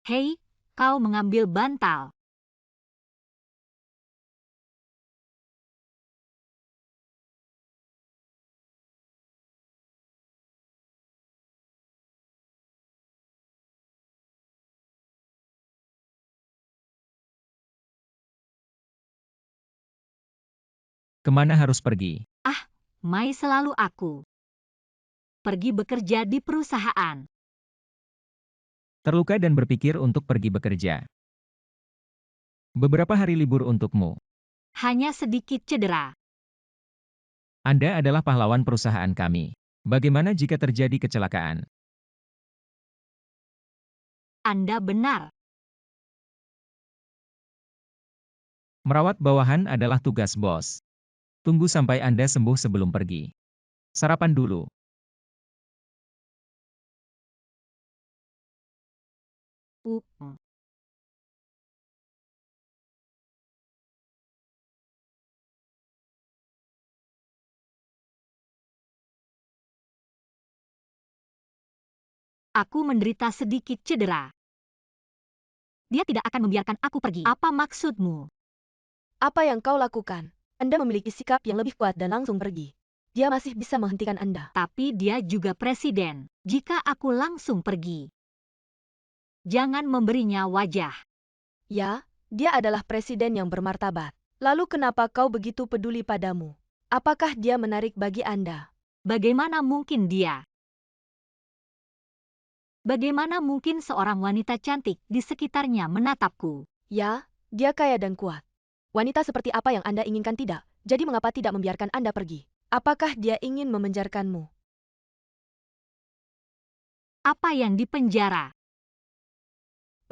Hei, kau mengambil bantal. Kemana harus pergi? Mai selalu aku. Pergi bekerja di perusahaan. Terluka dan berpikir untuk pergi bekerja. Beberapa hari libur untukmu. Hanya sedikit cedera. Anda adalah pahlawan perusahaan kami. Bagaimana jika terjadi kecelakaan? Anda benar. Merawat bawahan adalah tugas bos. Tunggu sampai Anda sembuh sebelum pergi. Sarapan dulu. Uh. Aku menderita sedikit cedera. Dia tidak akan membiarkan aku pergi. Apa maksudmu? Apa yang kau lakukan? Anda memiliki sikap yang lebih kuat dan langsung pergi. Dia masih bisa menghentikan Anda. Tapi dia juga presiden. Jika aku langsung pergi, jangan memberinya wajah. Ya, dia adalah presiden yang bermartabat. Lalu kenapa kau begitu peduli padamu? Apakah dia menarik bagi Anda? Bagaimana mungkin dia? Bagaimana mungkin seorang wanita cantik di sekitarnya menatapku? Ya, dia kaya dan kuat. Wanita seperti apa yang Anda inginkan tidak? Jadi mengapa tidak membiarkan Anda pergi? Apakah dia ingin memenjarakanmu? Apa yang dipenjara?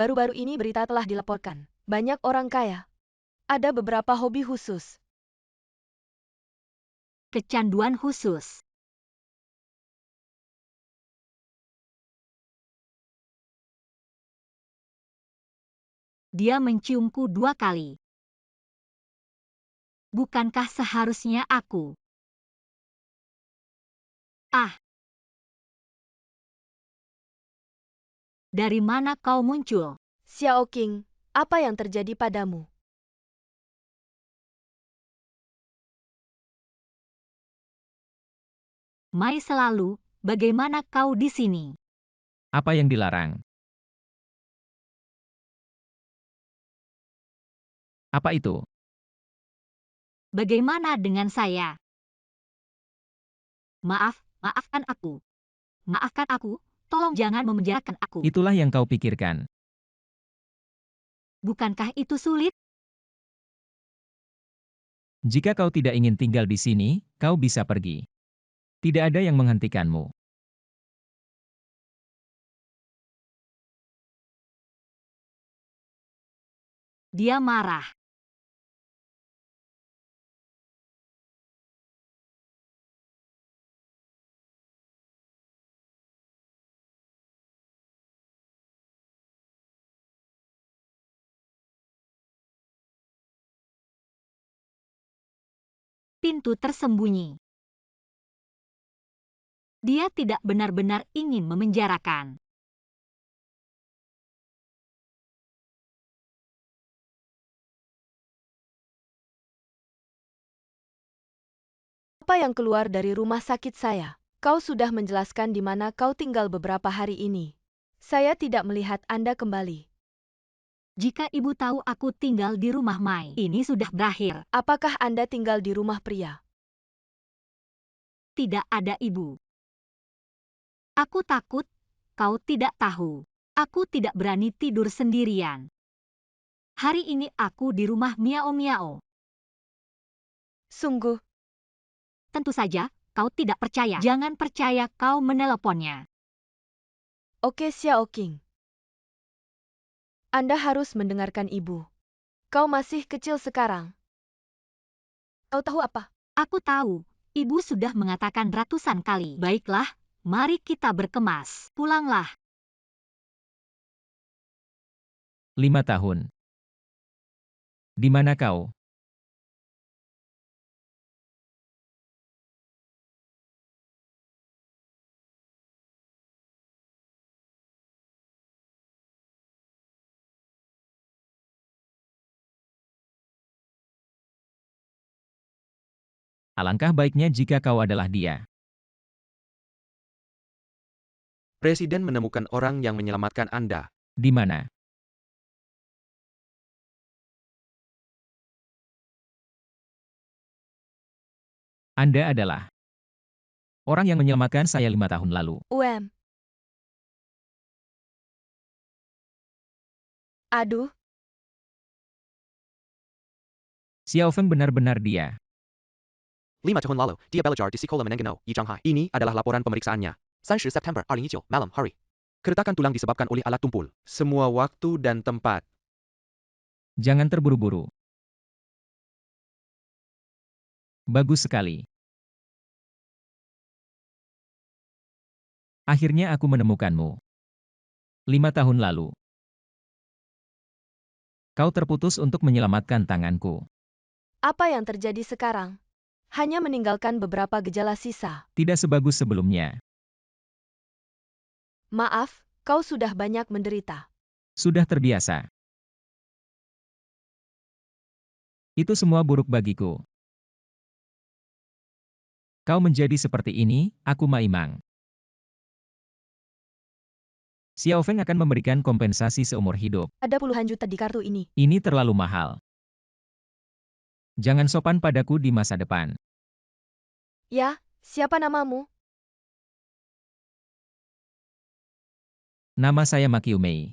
Baru-baru ini berita telah dilaporkan. Banyak orang kaya. Ada beberapa hobi khusus. Kecanduan khusus. Dia menciumku 2 kali. Bukankah seharusnya aku? Dari mana kau muncul? Xiao Qing, apa yang terjadi padamu? Mai selalu, bagaimana kau di sini? Apa yang dilarang? Apa itu? Bagaimana dengan saya? Maafkan aku. Maafkan aku, tolong jangan memenjarakan aku. Itulah yang kau pikirkan. Bukankah itu sulit? Jika kau tidak ingin tinggal di sini, kau bisa pergi. Tidak ada yang menghentikanmu. Dia marah. Pintu tersembunyi. Dia tidak benar-benar ingin memenjarakan. Apa yang keluar dari rumah sakit saya? Kau sudah menjelaskan di mana kau tinggal beberapa hari ini. Saya tidak melihat Anda kembali. Jika ibu tahu aku tinggal di rumah Mai, ini sudah berakhir. Apakah Anda tinggal di rumah pria? Tidak ada ibu. Aku takut kau tidak tahu. Aku tidak berani tidur sendirian. Hari ini aku di rumah Miao Miao. Sungguh, Tentu saja, kau tidak percaya. Jangan percaya kau meneleponnya. oke Xiao Qing. Anda harus mendengarkan ibu. Kau masih kecil sekarang. Kau tahu apa? Aku tahu, ibu sudah mengatakan ratusan kali. Baiklah, mari kita berkemas. Pulanglah. 5 tahun. Di mana kau? Alangkah baiknya jika kau adalah dia. Presiden menemukan orang yang menyelamatkan Anda. Di mana? Anda adalah orang yang menyelamatkan saya 5 tahun lalu. Aduh, Xiao Feng benar-benar dia. 5 tahun lalu, dia belajar di sekolah menengah di Shanghai. Ini adalah laporan pemeriksaannya. 30 September 2019, malam hari. Keretakan tulang disebabkan oleh alat tumpul. Semua waktu dan tempat. Jangan terburu-buru. Bagus sekali. Akhirnya aku menemukanmu. 5 tahun lalu. Kau terputus untuk menyelamatkan tanganku. apa yang terjadi sekarang? Hanya meninggalkan beberapa gejala sisa. Tidak sebagus sebelumnya. Maaf, kau sudah banyak menderita. Sudah terbiasa. Itu semua buruk bagiku. Kau menjadi seperti ini, aku Maimang. Xiao Feng akan memberikan kompensasi seumur hidup. Ada puluhan juta di kartu ini. Ini terlalu mahal. Jangan sopan padaku di masa depan. Ya, siapa namamu? Nama saya Makiu Mei.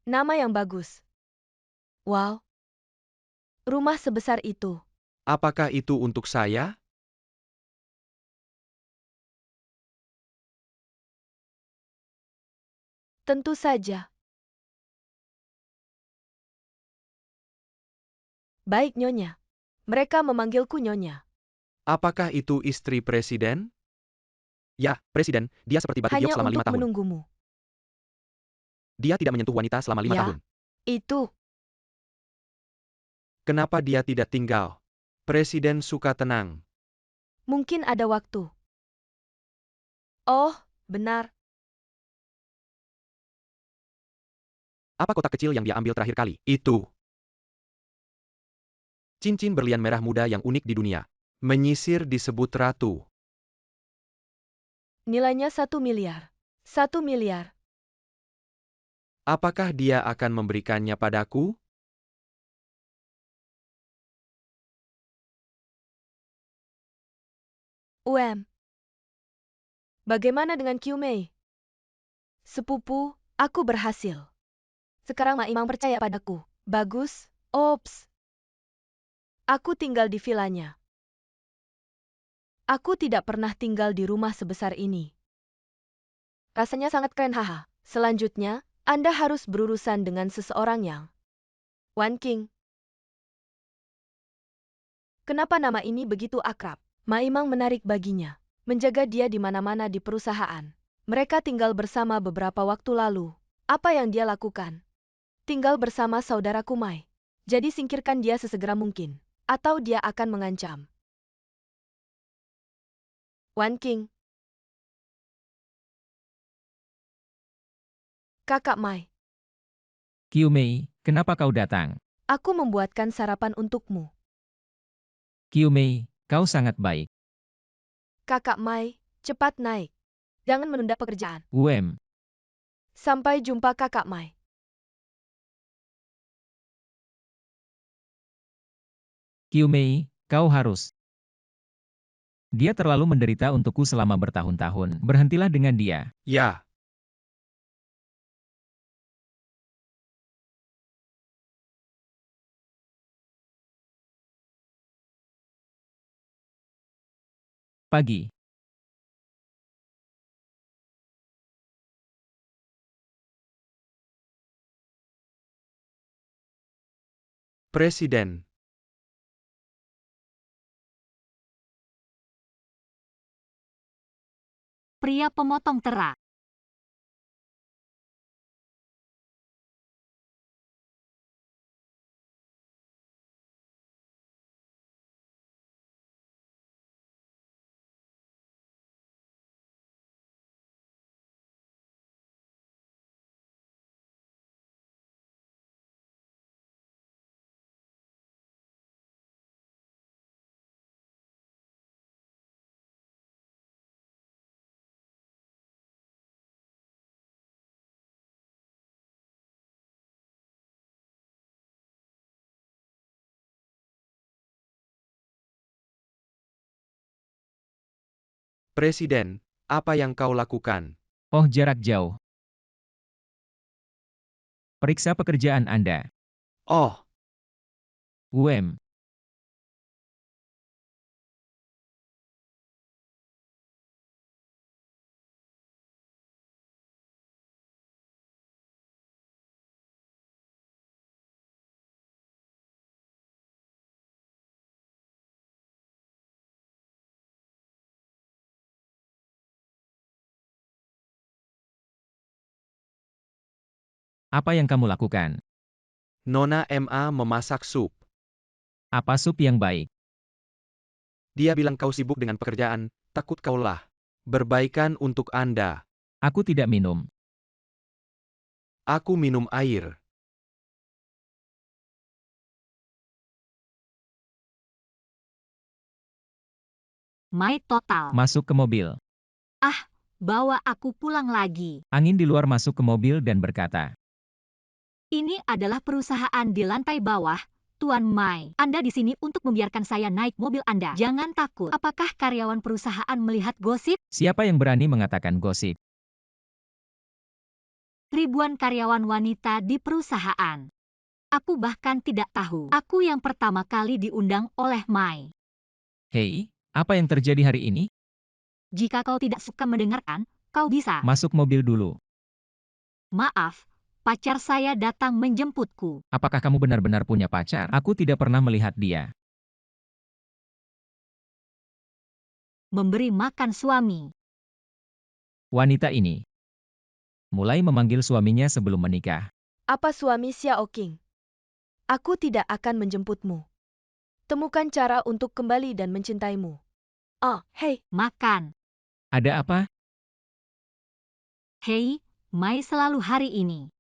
Nama yang bagus. Wow. Rumah sebesar itu. Apakah itu untuk saya? Tentu saja. Baik, Nyonya. Mereka memanggilku Nyonya. Apakah itu istri presiden? Ya, presiden, dia seperti batu giok Hanya selama 5 untuk tahun. menunggumu. Dia tidak menyentuh wanita selama 5 Ya, tahun. itu. Kenapa dia tidak tinggal? Presiden suka tenang. Mungkin ada waktu. Oh, benar. Apa kotak kecil yang dia ambil terakhir kali? Itu. Cincin berlian merah muda yang unik di dunia. Menyisir disebut ratu. Nilainya 1 miliar. 1 miliar. Apakah dia akan memberikannya padaku? Bagaimana dengan Qiu Mei? Sepupu, aku berhasil. Sekarang Maimang percaya padaku. Bagus. Ops. Aku tinggal di vilanya. Aku tidak pernah tinggal di rumah sebesar ini. Rasanya sangat keren, haha. Selanjutnya, Anda harus berurusan dengan seseorang yang Wan King. Kenapa nama ini begitu akrab? Maimang menarik baginya. Menjaga dia di mana-mana di perusahaan. Mereka tinggal bersama beberapa waktu lalu. Apa yang dia lakukan? Tinggal bersama saudara Kumai. Jadi singkirkan dia sesegera mungkin. Atau dia akan mengancam. Wan King. Kakak Mai, Qiu Mei, kenapa kau datang? aku membuatkan sarapan untukmu. Qiu Mei, kau sangat baik. Kakak Mai, cepat naik. Jangan menunda pekerjaan. Sampai jumpa Kakak Mai. Qiu Mei, kau harus. Dia terlalu menderita untukku selama bertahun-tahun. Berhentilah dengan dia. Ya. Pagi. Presiden. Pria pemotong tera. Presiden, apa yang kau lakukan? Oh, jarak jauh. Periksa pekerjaan Anda. Oh, UM. Apa yang kamu lakukan? Nona MA memasak sup. Apa sup yang baik? Dia bilang kau sibuk dengan pekerjaan, takut kaulah. Berbaikan untuk Anda. Aku tidak minum. Aku minum air. Mai total. Masuk ke mobil. Bawa aku pulang lagi. Angin di luar masuk ke mobil dan berkata, Ini adalah perusahaan di lantai bawah, Tuan Mai. Anda di sini untuk membiarkan saya naik mobil Anda. Jangan takut. Apakah karyawan perusahaan melihat gosip? siapa yang berani mengatakan gosip? Ribuan karyawan wanita di perusahaan. Aku bahkan tidak tahu. Aku yang pertama kali diundang oleh Mai. Hei, apa yang terjadi hari ini? Jika kau tidak suka mendengarkan, kau bisa. Masuk mobil dulu. Maaf, pacar saya datang menjemputku. Apakah kamu benar-benar punya pacar? Aku tidak pernah melihat dia. Memberi makan suami. Wanita ini mulai memanggil suaminya sebelum menikah. Apa suami Xiao Qing? Aku tidak akan menjemputmu. Temukan cara untuk kembali dan mencintaimu. Hei, Makan. Ada apa? Hei, Mai selalu hari ini.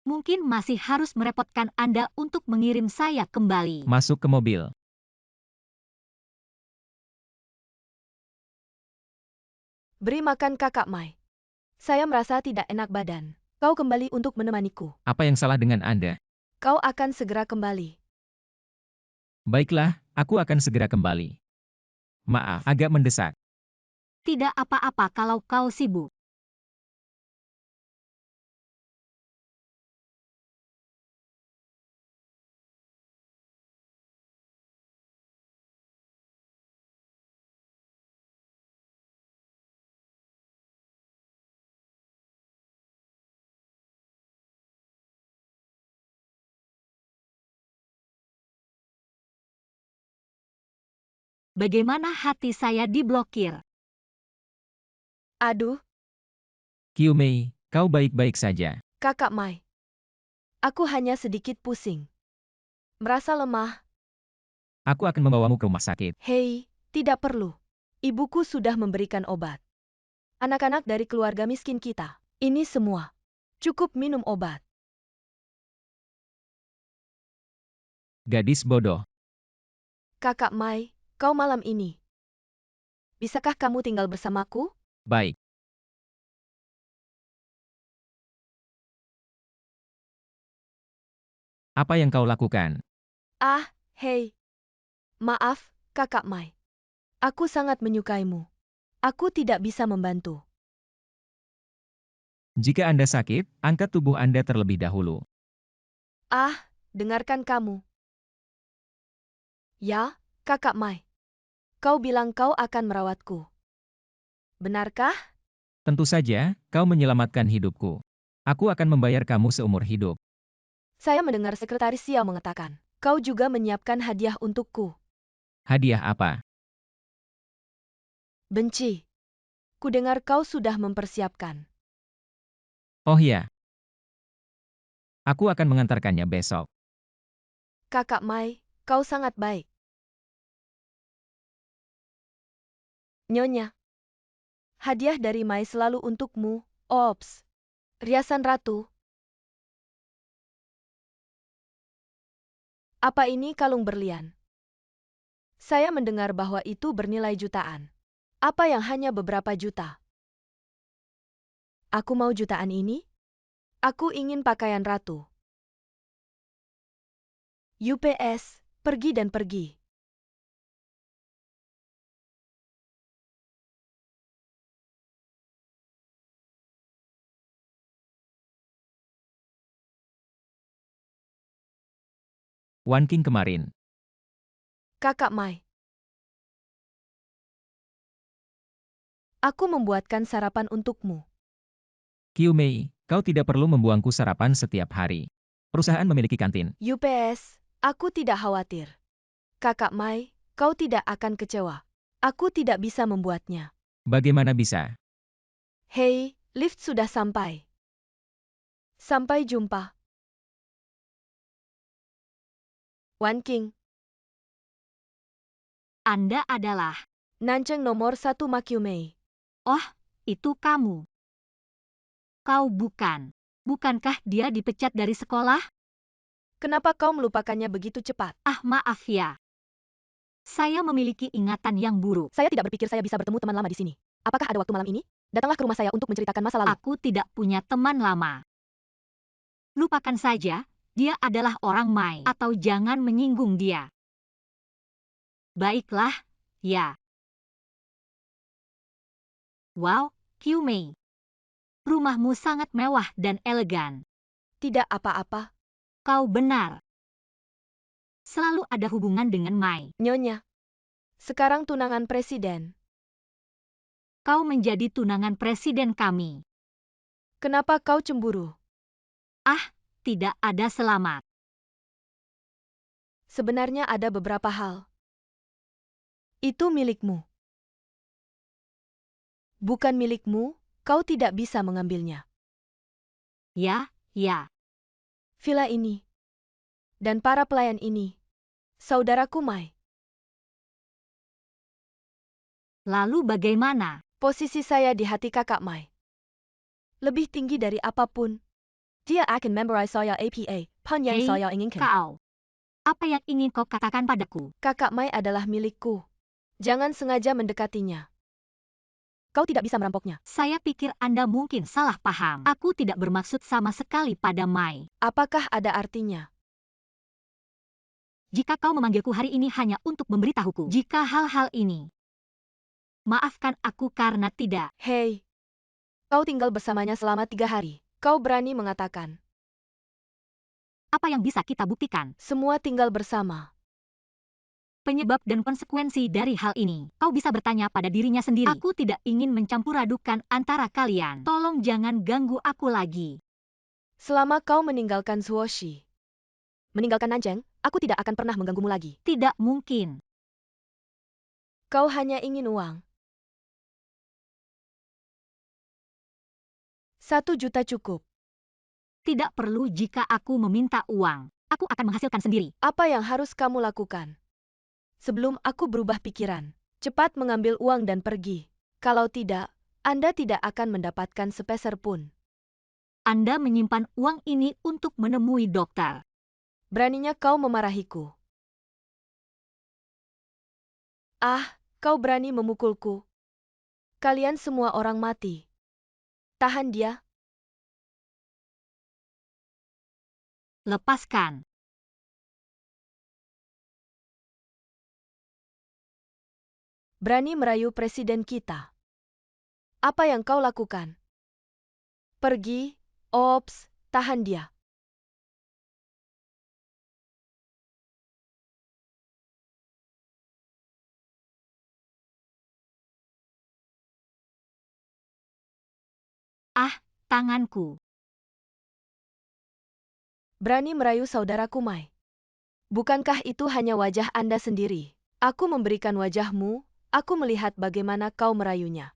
Mungkin masih harus merepotkan Anda untuk mengirim saya kembali. Masuk ke mobil. beri makan kakak Mai. Saya merasa tidak enak badan. Kau kembali untuk menemaniku. Apa yang salah dengan Anda? Kau akan segera kembali. Baiklah, aku akan segera kembali. Maaf, agak mendesak. Tidak apa-apa kalau kau sibuk. Bagaimana hati saya diblokir? Aduh, Qiumei, kau baik-baik saja. kakak Mai. Aku hanya sedikit pusing. Merasa lemah. Aku akan membawamu ke rumah sakit. Hei, tidak perlu. Ibuku sudah memberikan obat. Anak-anak dari keluarga miskin kita. Ini semua. Cukup minum obat. Gadis bodoh. Kakak Mai, kau malam ini. Bisakah kamu tinggal bersamaku? Baik. Apa yang kau lakukan? Hei. Maaf, kakak Mai. Aku sangat menyukaimu. Aku tidak bisa membantu. Jika Anda sakit, angkat tubuh Anda terlebih dahulu. Dengarkan kamu. Ya, kakak Mai. Kau bilang kau akan merawatku. Benarkah? Tentu saja, kau menyelamatkan hidupku. Aku akan membayar kamu seumur hidup. Saya mendengar Sekretaris Xiao mengatakan, kau juga menyiapkan hadiah untukku. Hadiah apa? Benci. Kudengar kau sudah mempersiapkan. Oh ya, aku akan mengantarkannya besok. Kakak Mai, kau sangat baik. Nyonya. Hadiah dari Mai selalu untukmu, Ops. Riasan ratu. Apa ini kalung berlian? Saya mendengar bahwa itu bernilai jutaan. Apa yang hanya beberapa juta? Aku mau jutaan ini? Aku ingin pakaian ratu. UPS, pergi dan pergi. Wan King kemarin. Kakak Mai. Aku membuatkan sarapan untukmu. Qiu Mei, kau tidak perlu membuangku sarapan setiap hari. Perusahaan memiliki kantin. UPS, aku tidak khawatir. Kakak Mai, kau tidak akan kecewa. Aku tidak bisa membuatnya. Bagaimana bisa? Hei, lift sudah sampai. Sampai jumpa. Wan King, Anda adalah, Nancheng nomor 1 Makyu Mei. oh, itu kamu. Kau bukan. Bukankah dia dipecat dari sekolah? Kenapa kau melupakannya begitu cepat? Ah, maaf ya. Saya memiliki ingatan yang buruk. Saya tidak berpikir saya bisa bertemu teman lama di sini. Apakah ada waktu malam ini? Datanglah ke rumah saya untuk menceritakan masa lalu. Aku tidak punya teman lama. Lupakan saja, dia adalah orang Mai. Atau jangan menyinggung dia. Baiklah, ya. Wow, Qiu Mei. Rumahmu sangat mewah dan elegan. Tidak apa-apa. Kau benar. Selalu ada hubungan dengan Mai. Nyonya. Sekarang tunangan presiden. Kau menjadi tunangan presiden kami. Kenapa kau cemburu? Ah, tidak ada selamat. Sebenarnya ada beberapa hal. Itu milikmu. Bukan milikmu, kau tidak bisa mengambilnya. Ya, ya. Villa ini. Dan para pelayan ini. Saudaraku Mai. Lalu bagaimana? Posisi saya di hati kakak Mai. Lebih tinggi dari apapun. Dia akan memorize saya APA, pan yang Hei, saya inginkan. kau. Apa yang ingin kau katakan padaku? Kakak Mai adalah milikku. Jangan sengaja mendekatinya. Kau tidak bisa merampoknya. Saya pikir Anda mungkin salah paham. Aku tidak bermaksud sama sekali pada Mai. Apakah ada artinya? Jika kau memanggilku hari ini hanya untuk memberitahuku jika hal-hal ini. Maafkan aku karena tidak. Hei. Kau tinggal bersamanya selama 3 hari. Kau berani mengatakan. Apa yang bisa kita buktikan? Semua tinggal bersama. Penyebab dan konsekuensi dari hal ini. Kau bisa bertanya pada dirinya sendiri. Aku tidak ingin mencampur adukan antara kalian. Tolong jangan ganggu aku lagi. Selama kau meninggalkan Zuoshi. Meninggalkan Nanjing, aku tidak akan pernah mengganggumu lagi. Tidak mungkin. Kau hanya ingin uang. 1 juta cukup. Tidak perlu jika aku meminta uang. Aku akan menghasilkan sendiri. Apa yang harus kamu lakukan? Sebelum aku berubah pikiran, cepat mengambil uang dan pergi. Kalau tidak, Anda tidak akan mendapatkan sepeser pun. Anda menyimpan uang ini untuk menemui dokter. Beraninya kau memarahiku. Ah, kau berani memukulku. Kalian semua orang mati. Tahan dia. Lepaskan. Berani merayu presiden kita. Apa yang kau lakukan? Pergi, ops, tahan dia. Ah, tanganku. Berani merayu saudaraku Mai. Bukankah itu hanya wajah Anda sendiri? Aku memberikan wajahmu, aku melihat bagaimana kau merayunya.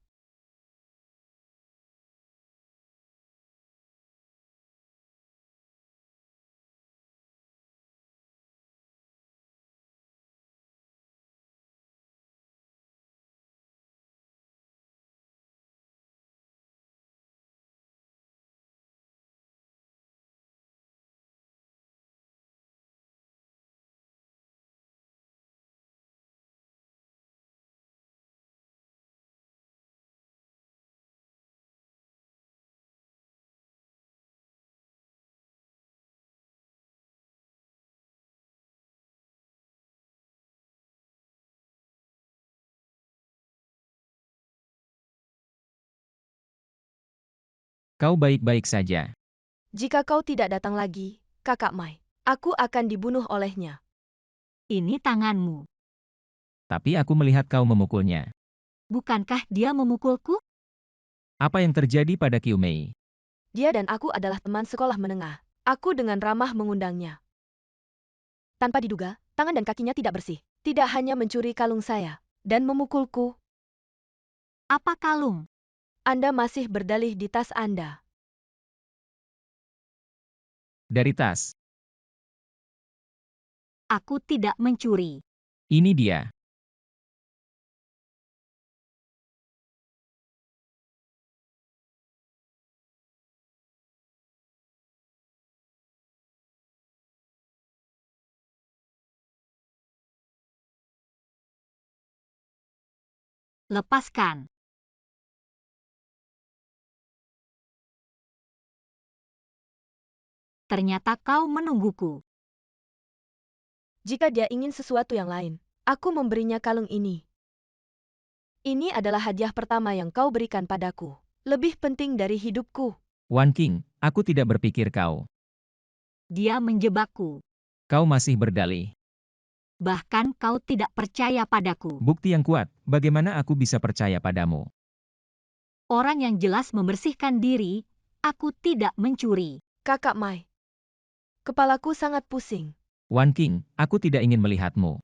Kau baik-baik saja. Jika kau tidak datang lagi, Kakak Mai, aku akan dibunuh olehnya. Ini tanganmu. Tapi aku melihat kau memukulnya. Bukankah dia memukulku? Apa yang terjadi pada Qiu Mei? Dia dan aku adalah teman sekolah menengah. Aku dengan ramah mengundangnya. Tanpa diduga, tangan dan kakinya tidak bersih. Tidak hanya mencuri kalung saya, dan memukulku. Apa kalung? Anda masih berdalih di tas Anda. Dari tas. Aku tidak mencuri. Ini dia. Lepaskan. Ternyata kau menungguku. Jika dia ingin sesuatu yang lain, aku memberinya kalung ini. Ini adalah hadiah pertama yang kau berikan padaku. Lebih penting dari hidupku. Wan Qing, aku tidak berpikir kau. Dia menjebakku. Kau masih berdalih. Bahkan kau tidak percaya padaku. Bukti yang kuat, bagaimana aku bisa percaya padamu? Orang yang jelas membersihkan diri, aku tidak mencuri. Kakak Mai. Kepalaku sangat pusing. Wan Qing, aku tidak ingin melihatmu.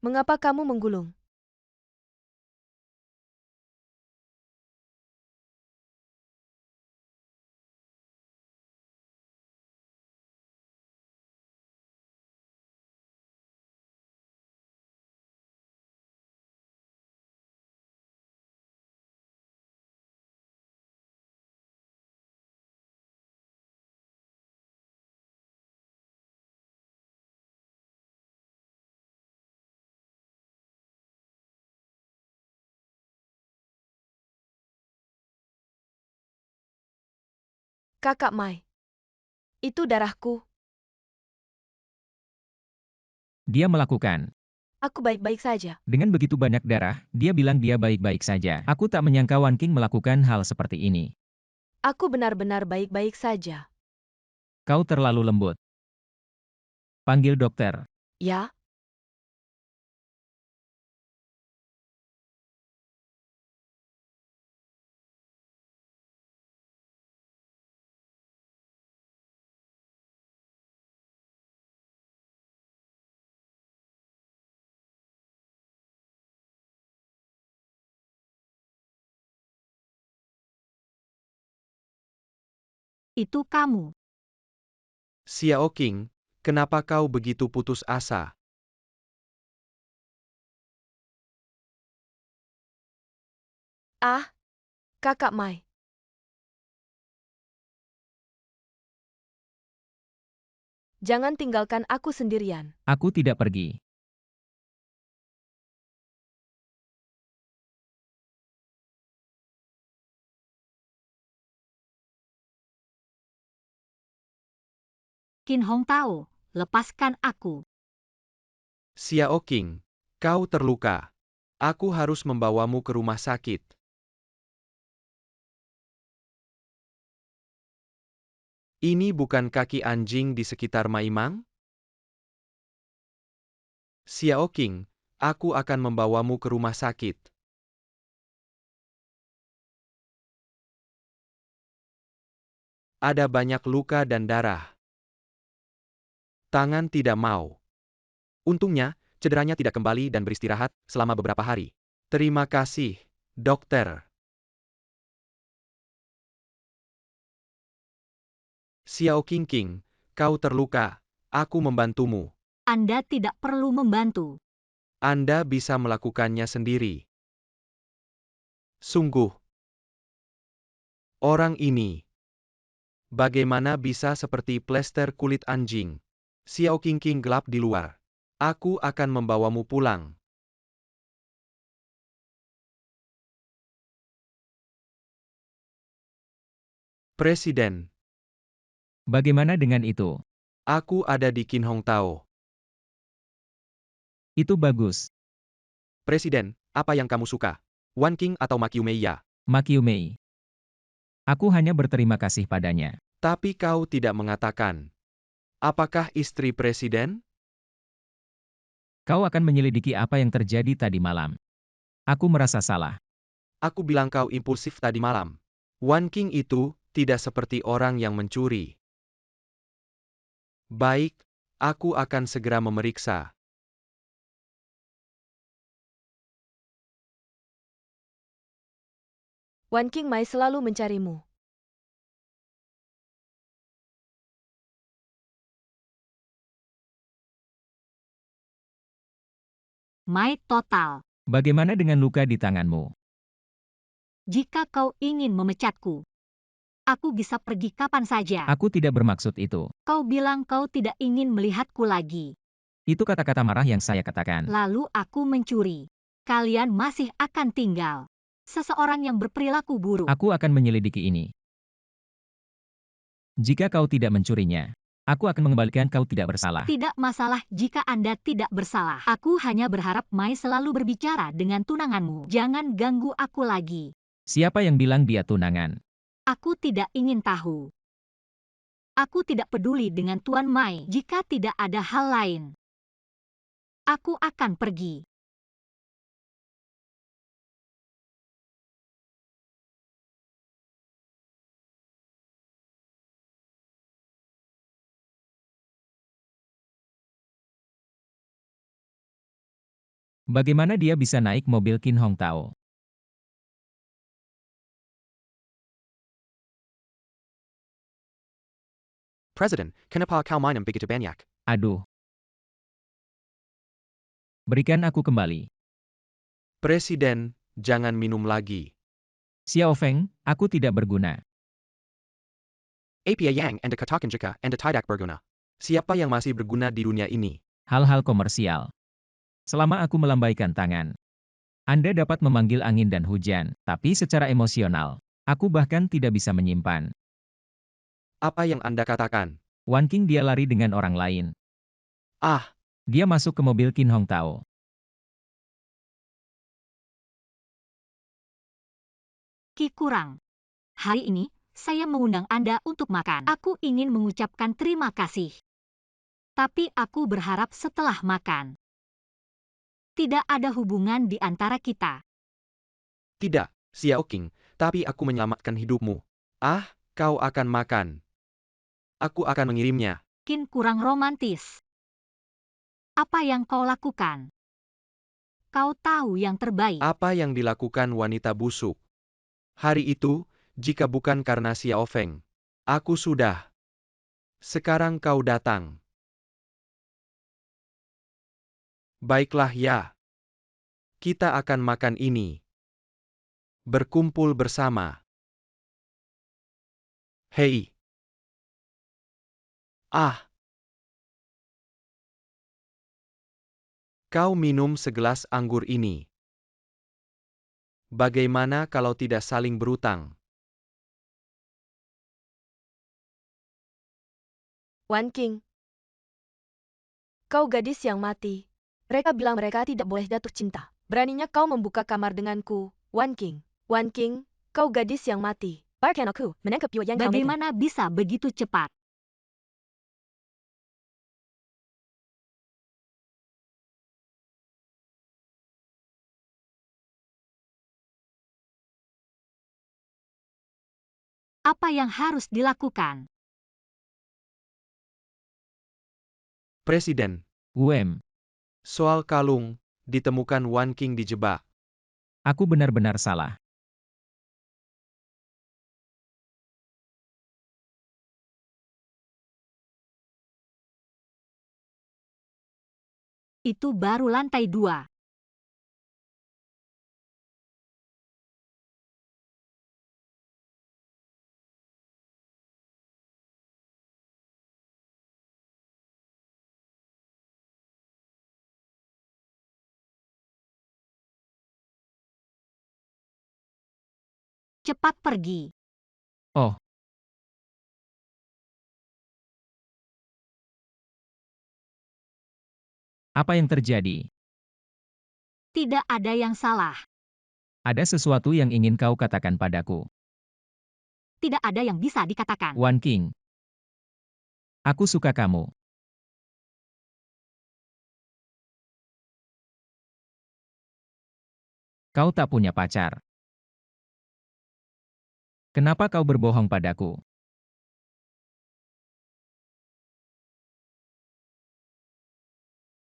Mengapa kamu menggulung? Kakak Mai. Itu darahku. Dia melakukan. Aku baik-baik saja. Dengan begitu banyak darah, dia bilang dia baik-baik saja. Aku tak menyangka Wan Qing melakukan hal seperti ini. Aku benar-benar baik-baik saja. Kau terlalu lembut. Panggil dokter. Ya? Itu kamu. Xiao Qing, kenapa kau begitu putus asa? Ah, Kakak Mai. Jangan tinggalkan aku sendirian. Aku tidak pergi. Qin Hong Tao, lepaskan aku. Xiao Qing, kau terluka. Aku harus membawamu ke rumah sakit. Ini bukan kaki anjing di sekitar Maimang? Xiao Qing, aku akan membawamu ke rumah sakit. Ada banyak luka dan darah. Tangan tidak mau. Untungnya, cederanya tidak kembali dan beristirahat selama beberapa hari. Terima kasih, dokter. Xiao Qingqing, kau terluka. Aku membantumu. Anda tidak perlu membantu. Anda bisa melakukannya sendiri. Sungguh. Orang ini. Bagaimana bisa seperti plester kulit anjing? Xiao Qingqing gelap di luar. Aku akan membawamu pulang. Presiden, Bagaimana dengan itu? aku ada di Qin Hong Tao. Itu bagus. Presiden, apa yang kamu suka? Wan Qing atau Ma Qiumei? Makiumei. Aku hanya berterima kasih padanya. Tapi kau tidak mengatakan. Apakah istri presiden? Kau akan menyelidiki apa yang terjadi tadi malam. Aku merasa salah. Aku bilang kau impulsif tadi malam. Wan Qing itu tidak seperti orang yang mencuri. Baik, aku akan segera memeriksa. Wan King Mai selalu mencarimu. Mai total. Bagaimana dengan luka di tanganmu? Jika kau ingin memecatku, aku bisa pergi kapan saja. Aku tidak bermaksud itu. Kau bilang kau tidak ingin melihatku lagi. Itu kata-kata marah yang saya katakan. Lalu aku mencuri. Kalian masih akan tinggal. Seseorang yang berperilaku buruk. Aku akan menyelidiki ini. Jika kau tidak mencurinya, aku akan mengembalikan kau tidak bersalah. Tidak masalah jika Anda tidak bersalah. Aku hanya berharap Mai selalu berbicara dengan tunanganmu. Jangan ganggu aku lagi. Siapa yang bilang dia tunangan? Aku tidak ingin tahu. Aku tidak peduli dengan Tuan Mai jika tidak ada hal lain. Aku akan pergi. Bagaimana dia bisa naik mobil Qin Hong Tao? Presiden, kenapa kau minum begitu banyak? Aduh. Berikan aku kembali. Presiden, jangan minum lagi. Xiao Feng, aku tidak berguna. Apa yang Anda katakan jika Anda tidak berguna? Siapa yang masih berguna di dunia ini? Hal-hal komersial. Selama aku melambaikan tangan, Anda dapat memanggil angin dan hujan, tapi secara emosional, aku bahkan tidak bisa menyimpan. Apa yang Anda katakan? Wan Qing dia lari dengan orang lain. Ah, Dia masuk ke mobil Qin Hong Tao. Ki Kurang. Hari ini, saya mengundang Anda untuk makan. Aku ingin mengucapkan terima kasih. Tapi aku berharap setelah makan. Tidak ada hubungan di antara kita. tidak, Xiao Qing, tapi aku menyelamatkan hidupmu. Ah, kau akan makan. Aku akan mengirimnya. Mungkin kurang romantis. Apa yang kau lakukan? Kau tahu yang terbaik. Apa yang dilakukan wanita busuk? Hari itu, jika bukan karena Xiao Feng, aku sudah. Sekarang kau datang. Baiklah ya. Kita akan makan ini. Berkumpul bersama. Hei. Ah. Kau minum segelas anggur ini. Bagaimana kalau tidak saling berutang? Wan King. Kau gadis yang mati. Mereka bilang mereka tidak boleh jatuh cinta. Beraninya kau membuka kamar denganku, Wan King. Wan King, kau gadis yang mati. Bahkan aku menangkap yang kau megang. Bagaimana bisa begitu cepat? Apa yang harus dilakukan? Presiden, soal kalung, ditemukan Wan King dijebak. Aku benar-benar salah. Itu baru lantai 2. Cepat pergi. Oh, apa yang terjadi? Tidak ada yang salah. Ada sesuatu yang ingin kau katakan padaku. Tidak ada yang bisa dikatakan. Wan King. Aku suka kamu. Kau tak punya pacar. Kenapa kau berbohong padaku?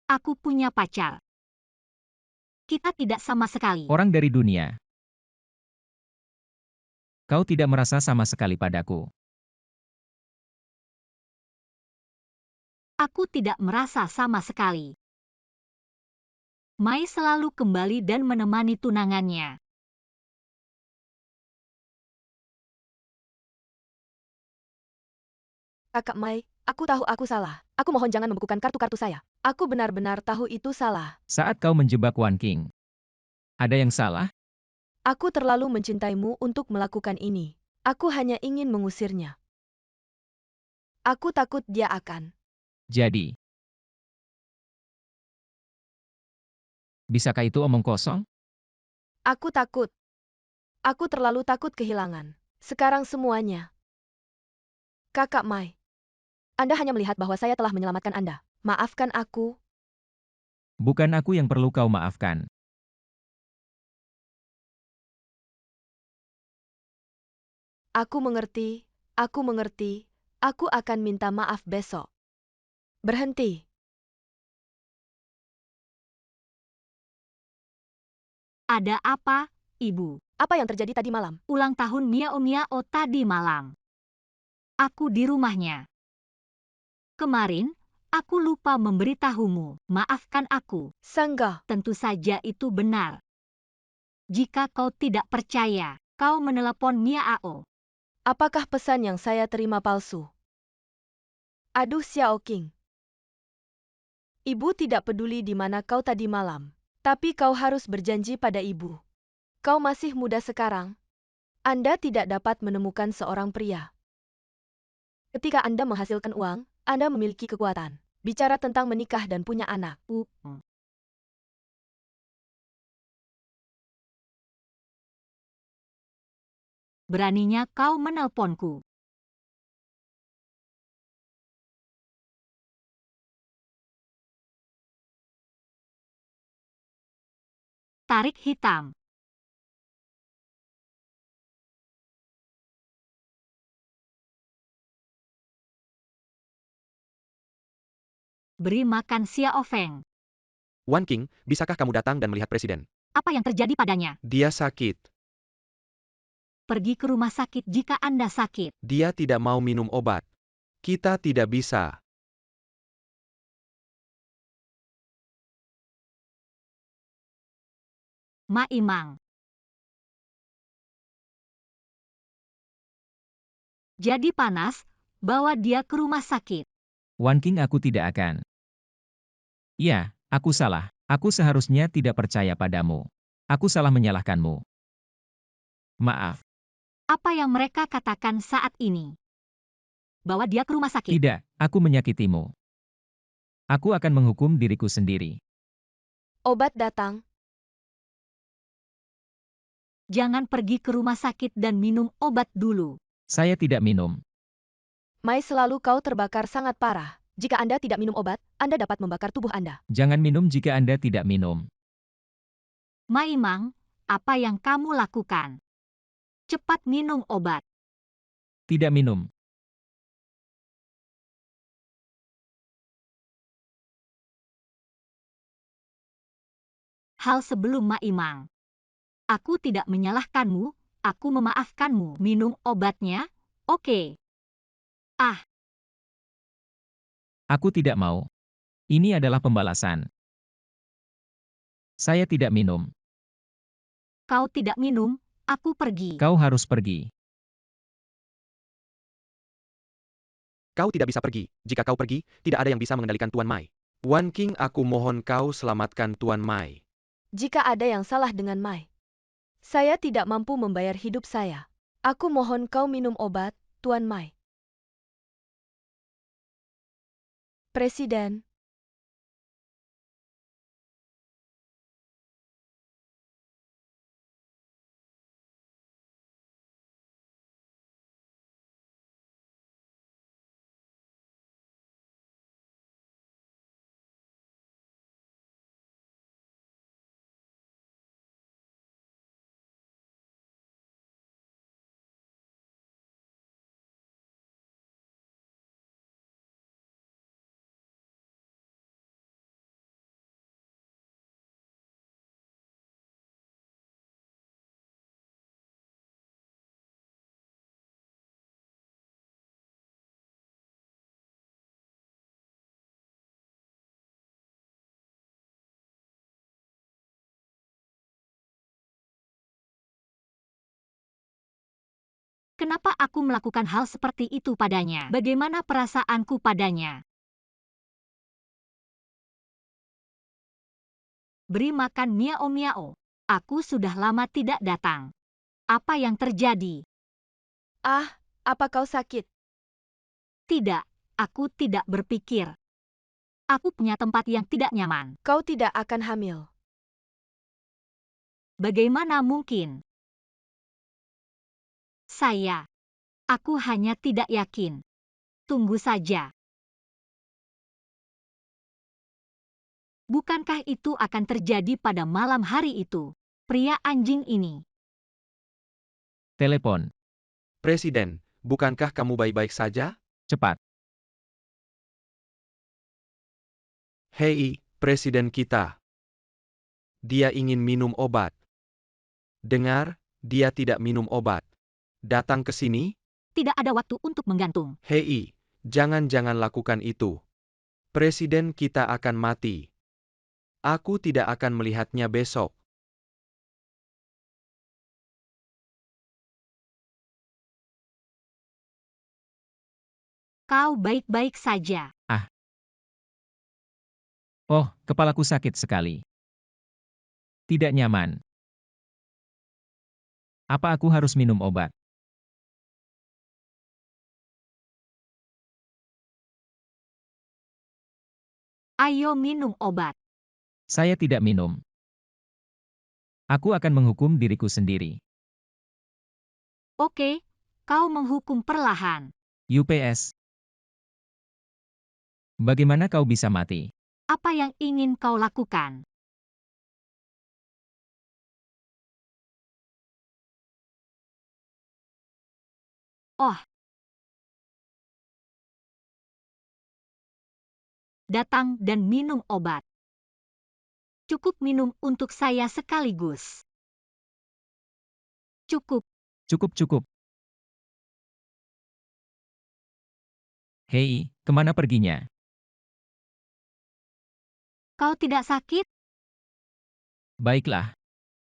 Aku punya pacar. Kita tidak sama sekali. Orang dari dunia. Kau tidak merasa sama sekali padaku. Aku tidak merasa sama sekali. Mai selalu kembali dan menemani tunangannya. Kakak Mai, aku tahu aku salah. Aku mohon jangan membekukan kartu-kartu saya. Aku benar-benar tahu itu salah. Saat kau menjebak Wan King. Ada yang salah? Aku terlalu mencintaimu untuk melakukan ini. Aku hanya ingin mengusirnya. Aku takut dia akan. Jadi. Bisakah itu omong kosong? Aku takut. Aku terlalu takut kehilangan. Sekarang semuanya. Kakak Mai. Anda hanya melihat bahwa saya telah menyelamatkan Anda. Maafkan aku. Bukan aku yang perlu kau maafkan. Aku mengerti, aku mengerti. Aku akan minta maaf besok. Berhenti. Ada apa, Ibu? Apa yang terjadi tadi malam? Ulang tahun Miao Miao tadi malam. Aku di rumahnya. Kemarin, aku lupa memberitahumu. Maafkan aku. Sangga. Tentu saja itu benar. Jika kau tidak percaya, kau menelepon Miao. Apakah pesan yang saya terima palsu? Aduh Xiao King. Ibu tidak peduli di mana kau tadi malam. Tapi kau harus berjanji pada ibu. Kau masih muda sekarang. Anda tidak dapat menemukan seorang pria. Ketika Anda menghasilkan uang, Anda memiliki kekuatan. Bicara tentang menikah dan punya anak. Beraninya kau menelponku. Tarik hitam. Beri makan Xiao Feng. Wan King, bisakah kamu datang dan melihat presiden? Apa yang terjadi padanya? Dia sakit. Pergi ke rumah sakit jika Anda sakit. Dia tidak mau minum obat. Kita tidak bisa. Ma Imang. Jadi panas, bawa dia ke rumah sakit. Wan King, aku tidak akan. Ya, aku salah. Aku seharusnya tidak percaya padamu. Aku salah menyalahkanmu. Maaf. Apa yang mereka katakan saat ini? Bawa dia ke rumah sakit. Tidak, aku menyakitimu. Aku akan menghukum diriku sendiri. Obat datang. Jangan pergi ke rumah sakit dan minum obat dulu. Saya tidak minum. Mai selalu kau terbakar sangat parah. Jika Anda tidak minum obat, Anda dapat membakar tubuh Anda. Jangan minum jika Anda tidak minum. Ma Imang, apa yang kamu lakukan? Cepat minum obat. Tidak minum. Hal sebelum Maimang. Aku tidak menyalahkanmu, aku memaafkanmu. Minum obatnya, oke. Aku tidak mau. Ini adalah pembalasan. Saya tidak minum. Kau tidak minum, aku pergi. Kau harus pergi. Kau tidak bisa pergi. Jika kau pergi, tidak ada yang bisa mengendalikan Tuan Mai. Wan King, aku mohon kau selamatkan Tuan Mai. Jika ada yang salah dengan Mai, saya tidak mampu membayar hidup saya. Aku mohon kau minum obat, Tuan Mai. Presiden. Kenapa aku melakukan hal seperti itu padanya? Bagaimana perasaanku padanya? Beri makan miao-miao. Aku sudah lama tidak datang. Apa yang terjadi? Ah, apa kau sakit? Tidak, aku tidak berpikir. Aku punya tempat yang tidak nyaman. Kau tidak akan hamil. Bagaimana mungkin? Aku hanya tidak yakin. Tunggu saja. Bukankah itu akan terjadi pada malam hari itu? Pria anjing ini. Telepon. Presiden, bukankah kamu baik-baik saja? Cepat. Hei, Presiden kita. Dia ingin minum obat. Dengar, dia tidak minum obat. Datang ke sini? Tidak ada waktu untuk menggantung. Hei, jangan-jangan lakukan itu. Presiden kita akan mati. Aku tidak akan melihatnya besok. Kau baik-baik saja. Oh, kepalaku sakit sekali. Tidak nyaman. Apa aku harus minum obat? Ayo minum obat. Saya tidak minum. Aku akan menghukum diriku sendiri. Oke, kau menghukum perlahan. UPS. Bagaimana kau bisa mati? Apa yang ingin kau lakukan? Oh. Datang dan minum obat. Cukup minum untuk saya sekaligus. Cukup. Cukup. Hei, kemana perginya? Kau tidak sakit? Baiklah,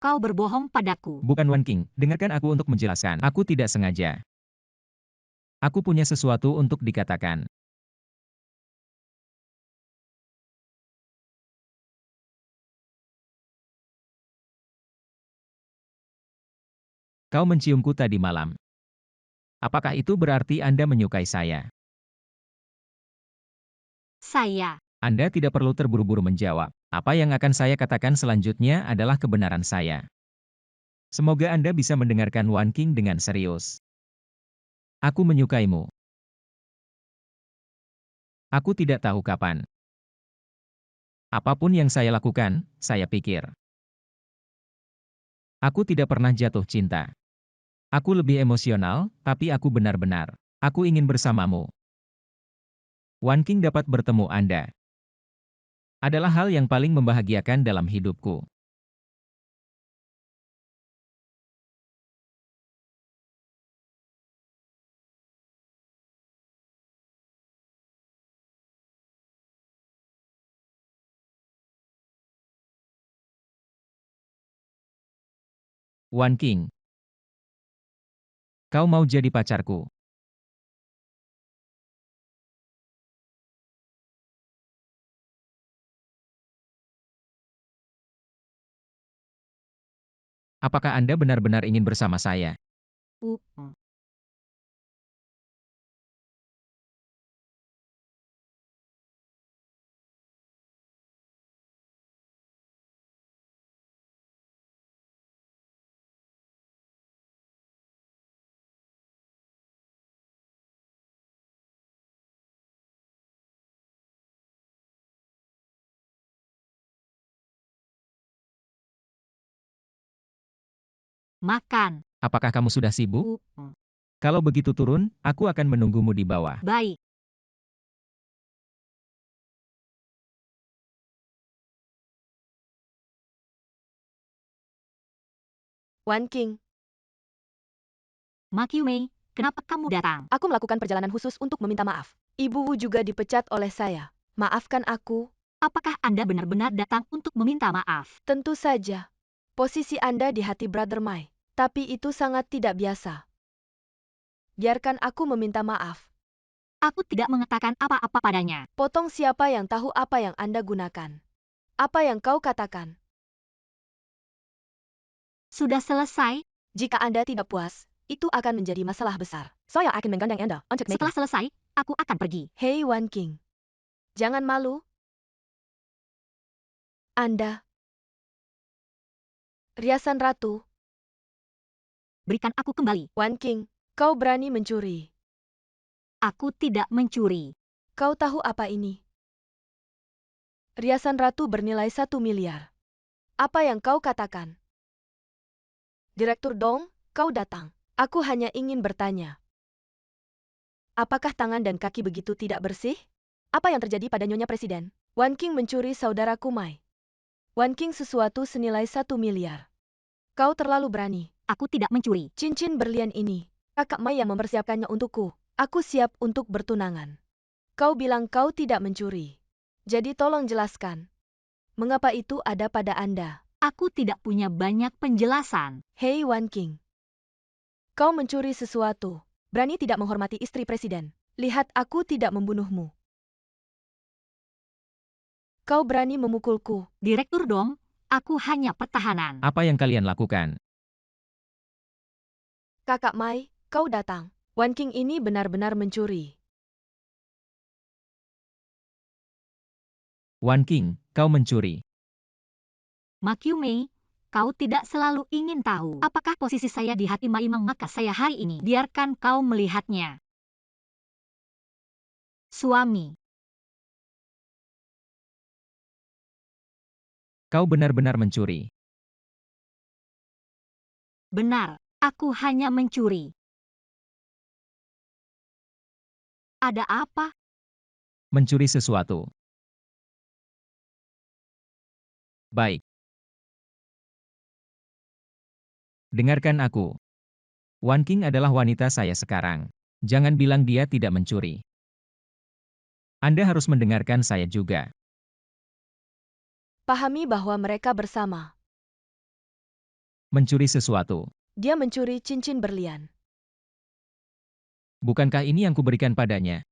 Kau berbohong padaku. bukan Wan King, dengarkan aku untuk menjelaskan. Aku tidak sengaja. Aku punya sesuatu untuk dikatakan. Kau menciumku tadi malam. Apakah itu berarti Anda menyukai saya? Saya. Anda tidak perlu terburu-buru menjawab. Apa yang akan saya katakan selanjutnya adalah kebenaran saya. Semoga Anda bisa mendengarkan Wan King dengan serius. Aku menyukaimu. Aku tidak tahu kapan. Apapun yang saya lakukan, saya pikir. Aku tidak pernah jatuh cinta. Aku lebih emosional, tapi aku benar-benar. Aku ingin bersamamu. Wan Qing dapat bertemu Anda. Adalah hal yang paling membahagiakan dalam hidupku. Wan Qing, kau mau jadi pacarku? Apakah Anda benar-benar ingin bersama saya? Uh, Makan. Apakah kamu sudah sibuk? Kalau begitu turun, aku akan menunggumu di bawah. Baik. Wan Qing, Makyumei, kenapa kamu datang? aku melakukan perjalanan khusus untuk meminta maaf. Ibu Wu juga dipecat oleh saya. Maafkan aku. Apakah Anda benar-benar datang untuk meminta maaf? Tentu saja. Posisi Anda di hati Brother Mai. Tapi itu sangat tidak biasa. Biarkan aku meminta maaf. Aku tidak mengatakan apa-apa padanya. Potong siapa yang tahu apa yang Anda gunakan. Apa yang kau katakan? Sudah selesai? Jika Anda tidak puas, itu akan menjadi masalah besar. Saya akan menggandeng Anda untuk Setelah selesai, aku akan pergi. Hei Wan Qing. Jangan malu. Anda. Riasan ratu. Berikan aku kembali. Wan Qing, kau berani mencuri. Aku tidak mencuri. Kau tahu apa ini? Riasan ratu bernilai 1 miliar. Apa yang kau katakan? Direktur Dong, kau datang. Aku hanya ingin bertanya. Apakah tangan dan kaki begitu tidak bersih? Apa yang terjadi pada Nyonya Presiden? Wan Qing mencuri saudaraku Mai. Wan Qing sesuatu senilai 1 miliar. Kau terlalu berani. Aku tidak mencuri. Cincin berlian ini, kakak Mai yang mempersiapkannya untukku. Aku siap untuk bertunangan. Kau bilang kau tidak mencuri. Jadi tolong jelaskan. Mengapa itu ada pada Anda? Aku tidak punya banyak penjelasan. Hei Wan Qing. Kau mencuri sesuatu. Berani tidak menghormati istri presiden. Lihat aku tidak membunuhmu. Kau berani memukulku. Direktur Dong, aku hanya pertahanan. Apa yang kalian lakukan? Kakak Mai, kau datang. Wan Qing ini benar-benar mencuri. Wan Qing, kau mencuri. Makyumei, kau tidak selalu ingin tahu apakah posisi saya di hati Maimang maka saya hari ini. Biarkan kau melihatnya. Suami. Kau benar-benar mencuri. Benar, aku hanya mencuri. Ada apa? Mencuri sesuatu. Baik. Dengarkan aku. Wan Qing adalah wanita saya sekarang. Jangan bilang dia tidak mencuri. Anda harus mendengarkan saya juga. Pahami bahwa mereka bersama. Mencuri sesuatu. Dia mencuri cincin berlian. Bukankah ini yang kuberikan padanya?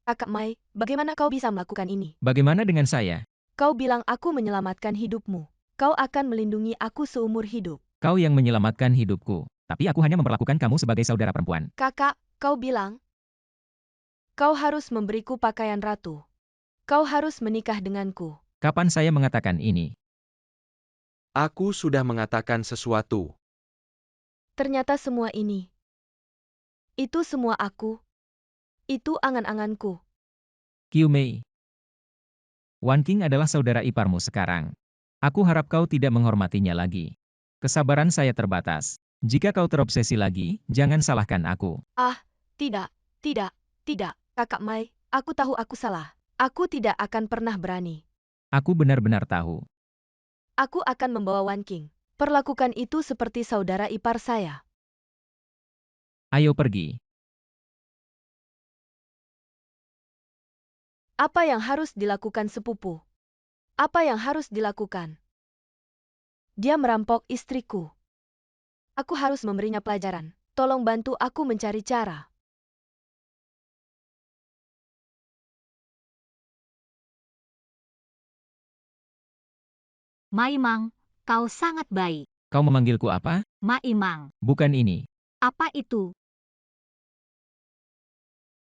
Kakak Mai, bagaimana kau bisa melakukan ini? Bagaimana dengan saya? Kau bilang aku menyelamatkan hidupmu. Kau akan melindungi aku seumur hidup. Kau yang menyelamatkan hidupku. Tapi aku hanya memperlakukan kamu sebagai saudara perempuan. Kakak, kau bilang. Kau harus memberiku pakaian ratu. Kau harus menikah denganku. Kapan saya mengatakan ini? Aku sudah mengatakan sesuatu. Ternyata semua ini. Itu semua aku. Itu angan-anganku. Qiu Mei. Wan Qing adalah saudara iparmu sekarang. Aku harap kau tidak menghormatinya lagi. Kesabaran saya terbatas. Jika kau terobsesi lagi, jangan salahkan aku. Ah, tidak, tidak, Kakak Mai, aku tahu aku salah. Aku tidak akan pernah berani. Aku benar-benar tahu. Aku akan membawa Wan King. Perlakukan itu seperti saudara ipar saya. Ayo pergi. Apa yang harus dilakukan sepupu? Apa yang harus dilakukan? Dia merampok istriku. Aku harus memberinya pelajaran. Tolong bantu aku mencari cara. Maimang, kau sangat baik. Kau memanggilku apa? Maimang, Bukan ini. apa itu?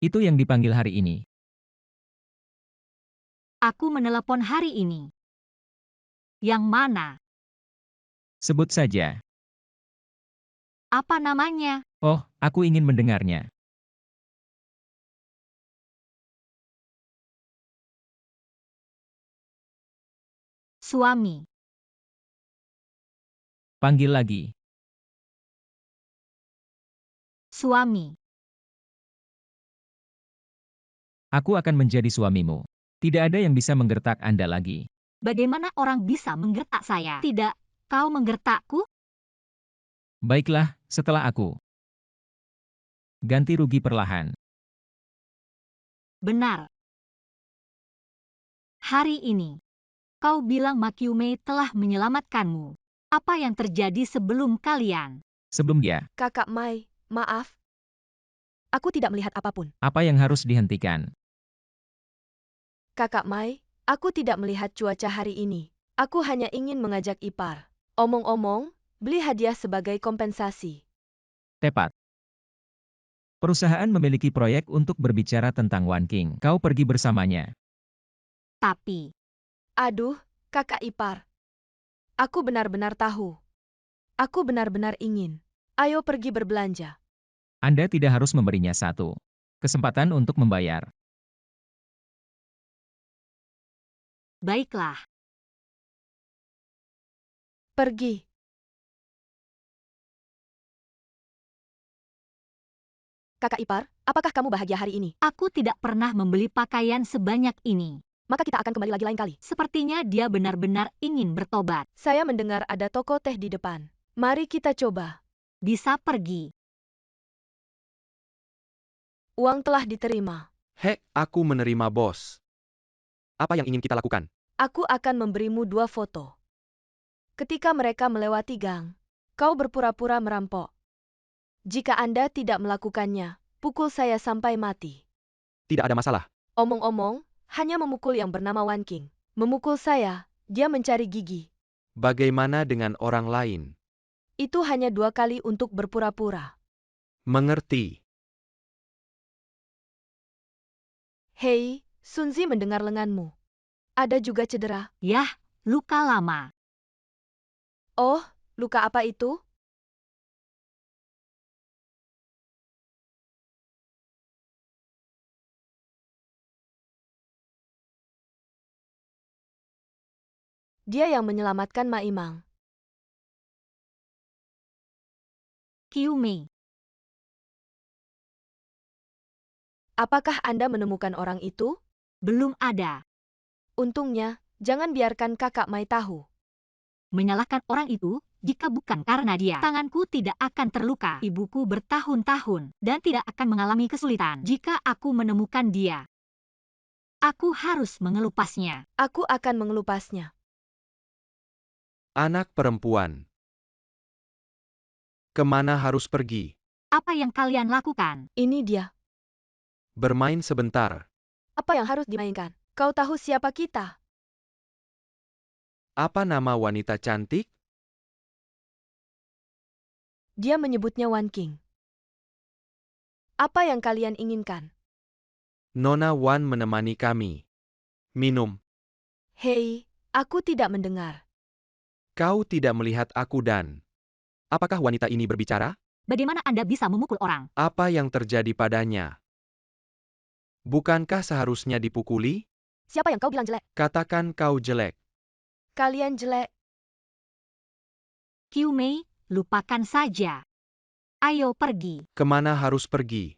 Itu yang dipanggil hari ini. Aku menelepon hari ini. Yang mana? Sebut saja. Apa namanya? Oh, aku ingin mendengarnya. Suami. Panggil lagi. Suami. Aku akan menjadi suamimu. Tidak ada yang bisa menggertak Anda lagi. Bagaimana orang bisa menggertak saya? Tidak, kau menggertakku? Baiklah, setelah aku. Ganti rugi perlahan. Benar. Hari ini, kau bilang Makyume telah menyelamatkanmu. Apa yang terjadi sebelum kalian? Sebelum dia, Kakak Mai, maaf. Aku tidak melihat apapun. apa yang harus dihentikan? Kakak Mai, aku tidak melihat cuaca hari ini. Aku hanya ingin mengajak ipar. Omong-omong, beli hadiah sebagai kompensasi. Tepat. Perusahaan memiliki proyek untuk berbicara tentang Wan King. Kau pergi bersamanya. Tapi, Aduh, kakak ipar. Aku benar-benar tahu. Aku benar-benar ingin. Ayo pergi berbelanja. Anda tidak harus memberinya satu kesempatan untuk membayar. baiklah. Pergi. Kakak ipar, apakah kamu bahagia hari ini? Aku tidak pernah membeli pakaian sebanyak ini. Maka kita akan kembali lagi lain kali. Sepertinya dia benar-benar ingin bertobat. Saya mendengar ada toko teh di depan. Mari kita coba. Bisa pergi. Uang telah diterima. Hek, aku menerima bos. Apa yang ingin kita lakukan? Aku akan memberimu 2 foto. Ketika mereka melewati gang, kau berpura-pura merampok. Jika Anda tidak melakukannya, pukul saya sampai mati. Tidak ada masalah. Omong-omong, hanya memukul yang bernama Wan King. Memukul saya, dia mencari gigi. Bagaimana dengan orang lain? Itu hanya 2 kali untuk berpura-pura. Mengerti. Hei, Sunzi mendengar lenganmu. Ada juga cedera. Yah, luka lama. Oh, luka apa itu? Dia yang menyelamatkan Maimang. Kyume. Apakah Anda menemukan orang itu? Belum ada. Untungnya, jangan biarkan kakak Mai tahu. Menyalahkan orang itu, jika bukan karena dia, tanganku tidak akan terluka. Ibuku bertahun-tahun, dan tidak akan mengalami kesulitan jika aku menemukan dia. Aku harus mengelupasnya. Aku akan mengelupasnya. Anak perempuan. Kemana harus pergi? Apa yang kalian lakukan? Ini dia. Bermain sebentar. Apa yang harus dimainkan? Kau tahu siapa kita? Apa nama wanita cantik? Dia menyebutnya Wan King. Apa yang kalian inginkan? Nona Wan menemani kami. Minum. Hei, aku tidak mendengar. Kau tidak melihat aku dan... Apakah wanita ini berbicara? Bagaimana Anda bisa memukul orang? Apa yang terjadi padanya? Bukankah seharusnya dipukuli? Siapa yang kau bilang jelek? Katakan kau jelek. Kalian jelek. Qiu Mei, lupakan saja. Ayo pergi. Kemana harus pergi?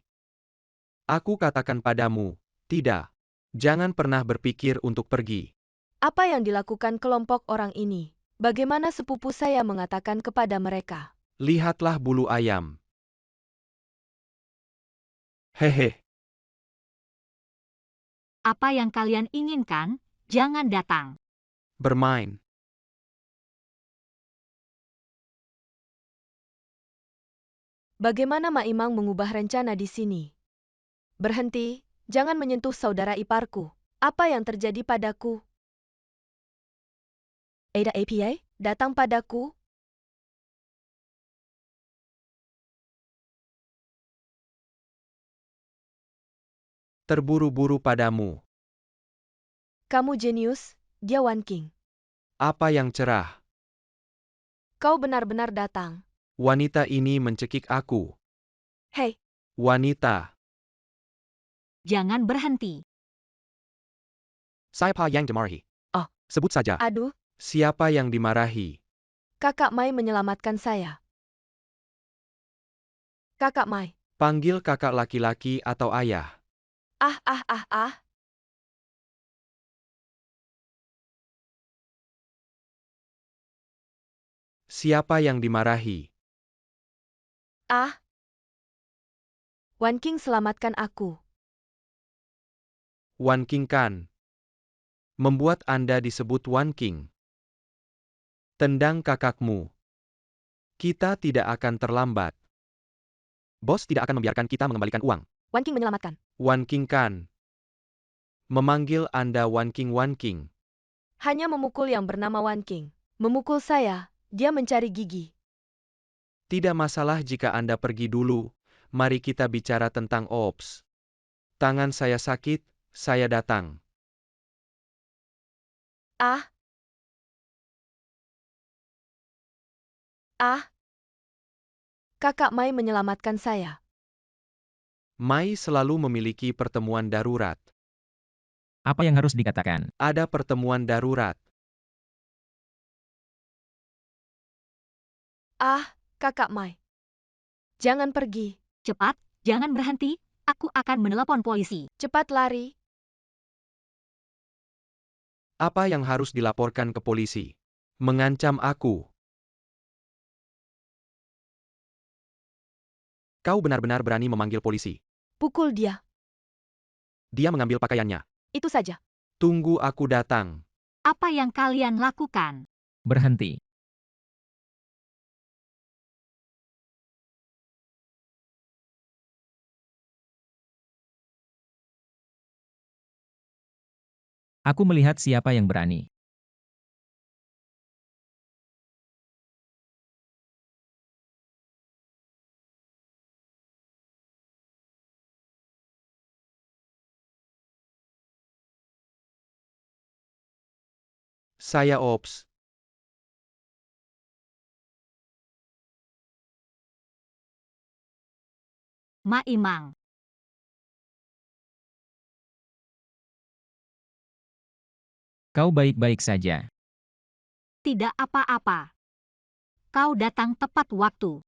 Aku katakan padamu, tidak. Jangan pernah berpikir untuk pergi. Apa yang dilakukan kelompok orang ini? Bagaimana sepupu saya mengatakan kepada mereka? Lihatlah bulu ayam. Hehe. Apa yang kalian inginkan, jangan datang. Bermain. Bagaimana Ma Imang mengubah rencana di sini? Berhenti, jangan menyentuh saudara iparku. Apa yang terjadi padaku? Ada APA, datang padaku. Terburu-buru padamu. Kamu jenius, dia Wan King. Apa yang cerah? Kau benar-benar datang. Wanita ini mencekik aku. Hei, Wanita. Jangan berhenti. Siapa yang dimarahi? Oh. Sebut saja. aduh, Siapa yang dimarahi? Kakak Mai menyelamatkan saya. Kakak Mai. Panggil kakak laki-laki atau ayah. Ah. Siapa yang dimarahi? Ah. Wan King selamatkan aku. Wan King kan? Membuat Anda disebut Wan King. Tendang kakakmu. Kita tidak akan terlambat. Bos tidak akan membiarkan kita mengembalikan uang. Wan King menyelamatkan. Wan King kan? Memanggil Anda Wan King. Hanya memukul yang bernama Wan King. Memukul saya, dia mencari gigi. Tidak masalah jika Anda pergi dulu. Mari kita bicara tentang Ops. Tangan saya sakit, saya datang. Ah. Kakak Mai menyelamatkan saya. Mai selalu memiliki pertemuan darurat. Apa yang harus dikatakan? Ada pertemuan darurat. Ah, Kakak Mai. Jangan pergi. Cepat, jangan berhenti. Aku akan menelepon polisi. Cepat lari. Apa yang harus dilaporkan ke polisi? Mengancam aku. Kau benar-benar berani memanggil polisi. Pukul dia. Dia mengambil pakaiannya. Itu saja. Tunggu aku datang. Apa yang kalian lakukan? Berhenti. Aku melihat siapa yang berani. Saya Ops. Ma Imang. Kau baik-baik saja. Tidak apa-apa. Kau datang tepat waktu.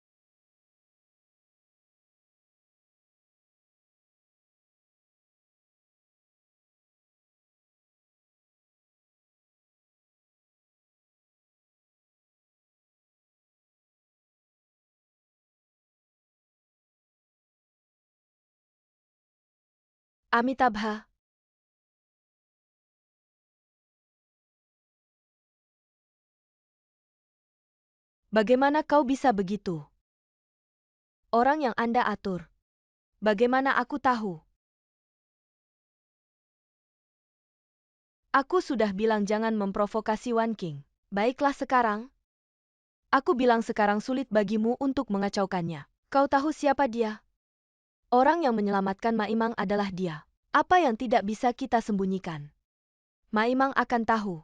Amitabha. Bagaimana kau bisa begitu? Orang yang Anda atur. Bagaimana aku tahu? Aku sudah bilang jangan memprovokasi Wan King. Baiklah sekarang. Aku bilang sekarang sulit bagimu untuk mengacaukannya. Kau tahu siapa dia? Orang yang menyelamatkan Ma Imang adalah dia. Apa yang tidak bisa kita sembunyikan? Ma Imang akan tahu.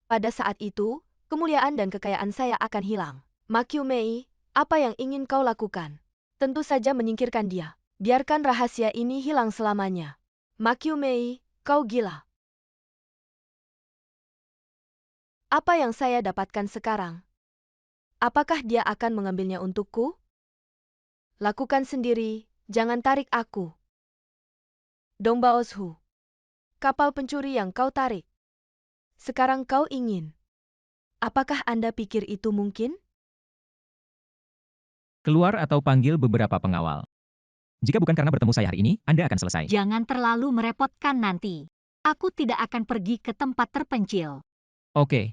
Pada saat itu, kemuliaan dan kekayaan saya akan hilang. Ma Qiu Mei, apa yang ingin kau lakukan? Tentu saja menyingkirkan dia. Biarkan rahasia ini hilang selamanya. Ma Qiu Mei, kau gila. Apa yang saya dapatkan sekarang? Apakah dia akan mengambilnya untukku? Lakukan sendiri, jangan tarik aku. Domba Ozhu. Kapal pencuri yang kau tarik. Sekarang kau ingin. Apakah Anda pikir itu mungkin? Keluar atau panggil beberapa pengawal. Jika bukan karena bertemu saya hari ini, Anda akan selesai. Jangan terlalu merepotkan nanti. Aku tidak akan pergi ke tempat terpencil. Oke,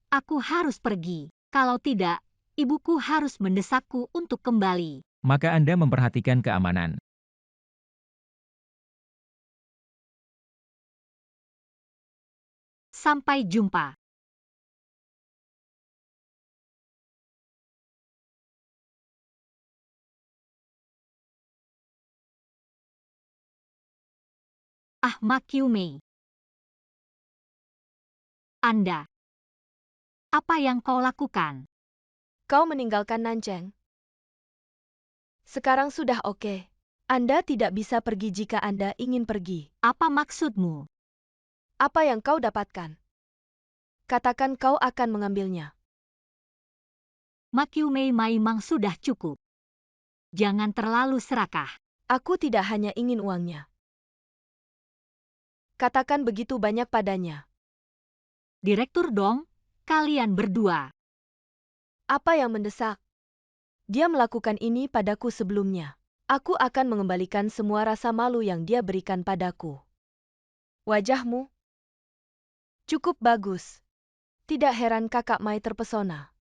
Aku harus pergi. Kalau tidak, ibuku harus mendesakku untuk kembali. maka Anda memperhatikan keamanan. Sampai jumpa. Ma Kyumei. Anda. Apa yang kau lakukan? Kau meninggalkan Nancheng. Sekarang sudah oke. Anda tidak bisa pergi jika Anda ingin pergi. Apa maksudmu? Apa yang kau dapatkan? Katakan kau akan mengambilnya. Ma Kyumei memang sudah cukup. Jangan terlalu serakah. Aku tidak hanya ingin uangnya. Katakan begitu banyak padanya. Direktur dong, kalian berdua. Apa yang mendesak? Dia melakukan ini padaku sebelumnya. Aku akan mengembalikan semua rasa malu yang dia berikan padaku. Wajahmu cukup bagus. Tidak heran Kakak Mai terpesona.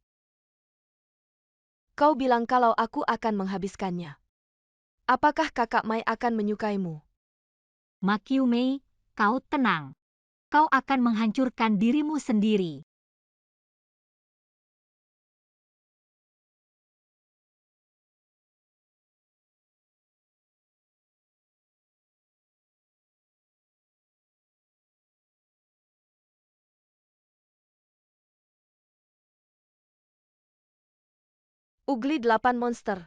Kau bilang kalau aku akan menghabiskannya. Apakah Kakak Mai akan menyukaimu? Ma Kyumei, kau tenang. Kau akan menghancurkan dirimu sendiri. Ugly 8 monster.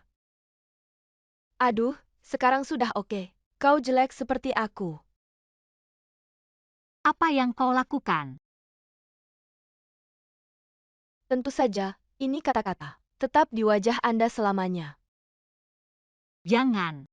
Aduh, sekarang sudah oke. Kau jelek seperti aku. Apa yang kau lakukan? Tentu saja, ini kata-kata. Tetap di wajah Anda selamanya. Jangan.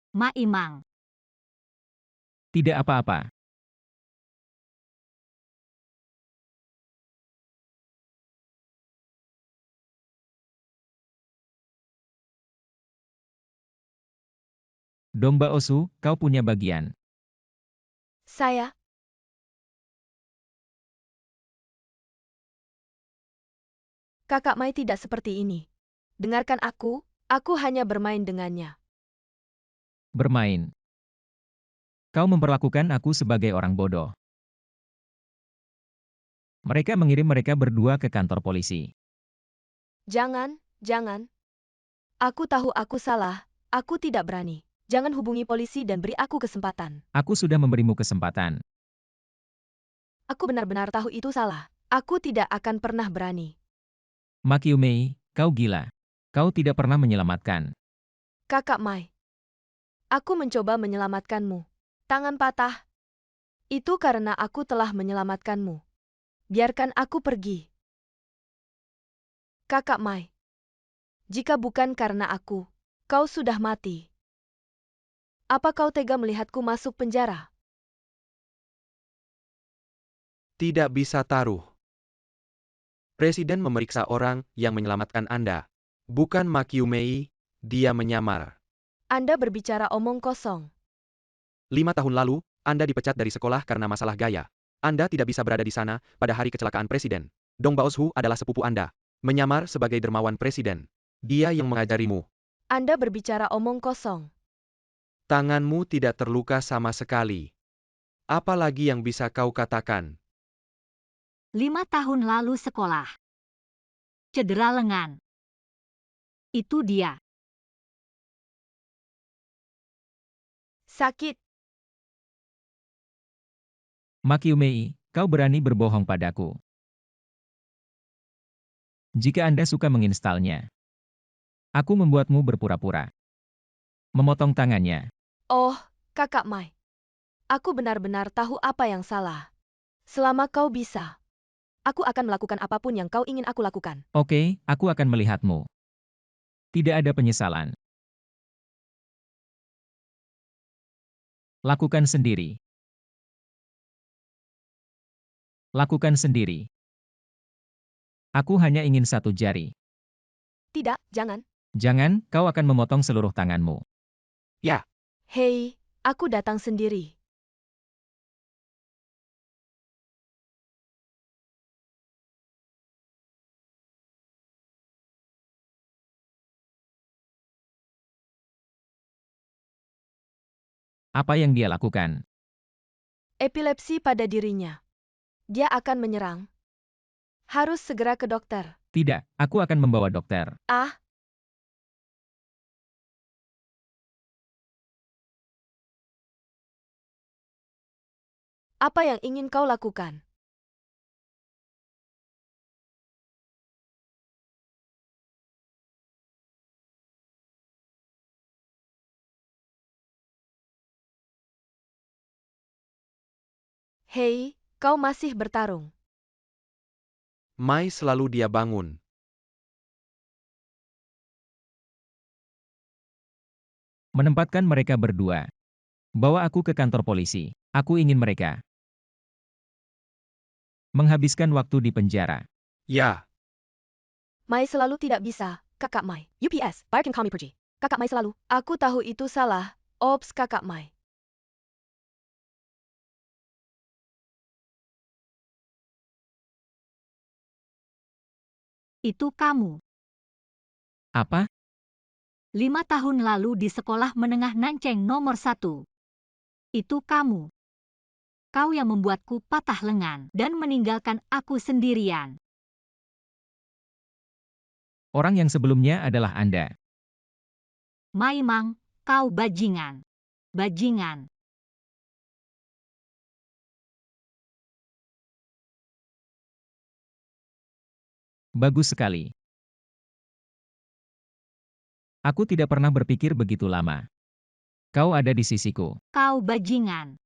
Ma Imang. Tidak apa-apa. Domba Osu, kau punya bagian. Saya, Kakak Mai tidak seperti ini. Dengarkan aku hanya bermain dengannya. Bermain. Kau memperlakukan aku sebagai orang bodoh. Mereka mengirim mereka berdua ke kantor polisi. Jangan. Aku tahu aku salah, aku tidak berani. Jangan hubungi polisi dan beri aku kesempatan. Aku sudah memberimu kesempatan. Aku benar-benar tahu itu salah. Aku tidak akan pernah berani. Ma Kyumei, kau gila. Kau tidak pernah menyelamatkan. Kakak Mai. Aku mencoba menyelamatkanmu. Tangan patah. Itu karena aku telah menyelamatkanmu. Biarkan aku pergi. Kakak Mai. Jika bukan karena aku, kau sudah mati. Apa kau tega melihatku masuk penjara? Tidak bisa taruh. Presiden memeriksa orang yang menyelamatkan Anda. Bukan Ma Kyumei, dia menyamar. Anda berbicara omong kosong. 5 tahun lalu, Anda dipecat dari sekolah karena masalah gaya. Anda tidak bisa berada di sana pada hari kecelakaan presiden. Dong Baoshu adalah sepupu Anda. Menyamar sebagai dermawan presiden. Dia yang mengajarimu. Anda berbicara omong kosong. Tanganmu tidak terluka sama sekali. Apa lagi yang bisa kau katakan? 5 tahun lalu sekolah. Cedera lengan. Itu dia. Sakit. Makiumei, kau berani berbohong padaku. Jika Anda suka menginstalnya, aku membuatmu berpura-pura. Memotong tangannya. Oh, Kakak Mai. Aku benar-benar tahu apa yang salah. Selama kau bisa, aku akan melakukan apapun yang kau ingin aku lakukan. Oke, aku akan melihatmu. Tidak ada penyesalan. Lakukan sendiri. Lakukan sendiri. Aku hanya ingin satu jari. Tidak, jangan. Jangan, kau akan memotong seluruh tanganmu. Ya, Hei, aku datang sendiri. Apa yang dia lakukan? Epilepsi pada dirinya. Dia akan menyerang. Harus segera ke dokter. Tidak, aku akan membawa dokter. Ah, apa yang ingin kau lakukan? Hei, kau masih bertarung. Mai selalu dia bangun. Menempatkan mereka berdua. Bawa aku ke kantor polisi. Aku ingin mereka menghabiskan waktu di penjara. Ya, Mai selalu tidak bisa, Kakak Mai. UPS, buyer can call me pergi. Kakak Mai selalu. Aku tahu itu salah. Ops, Kakak Mai. Itu kamu. Apa? 5 tahun lalu di sekolah menengah Nanceng nomor 1. Itu kamu. Kau yang membuatku patah lengan dan meninggalkan aku sendirian. Orang yang sebelumnya adalah Anda. Maimang, kau bajingan. Bajingan. Bagus sekali. Aku tidak pernah berpikir begitu lama. Kau ada di sisiku. Kau bajingan.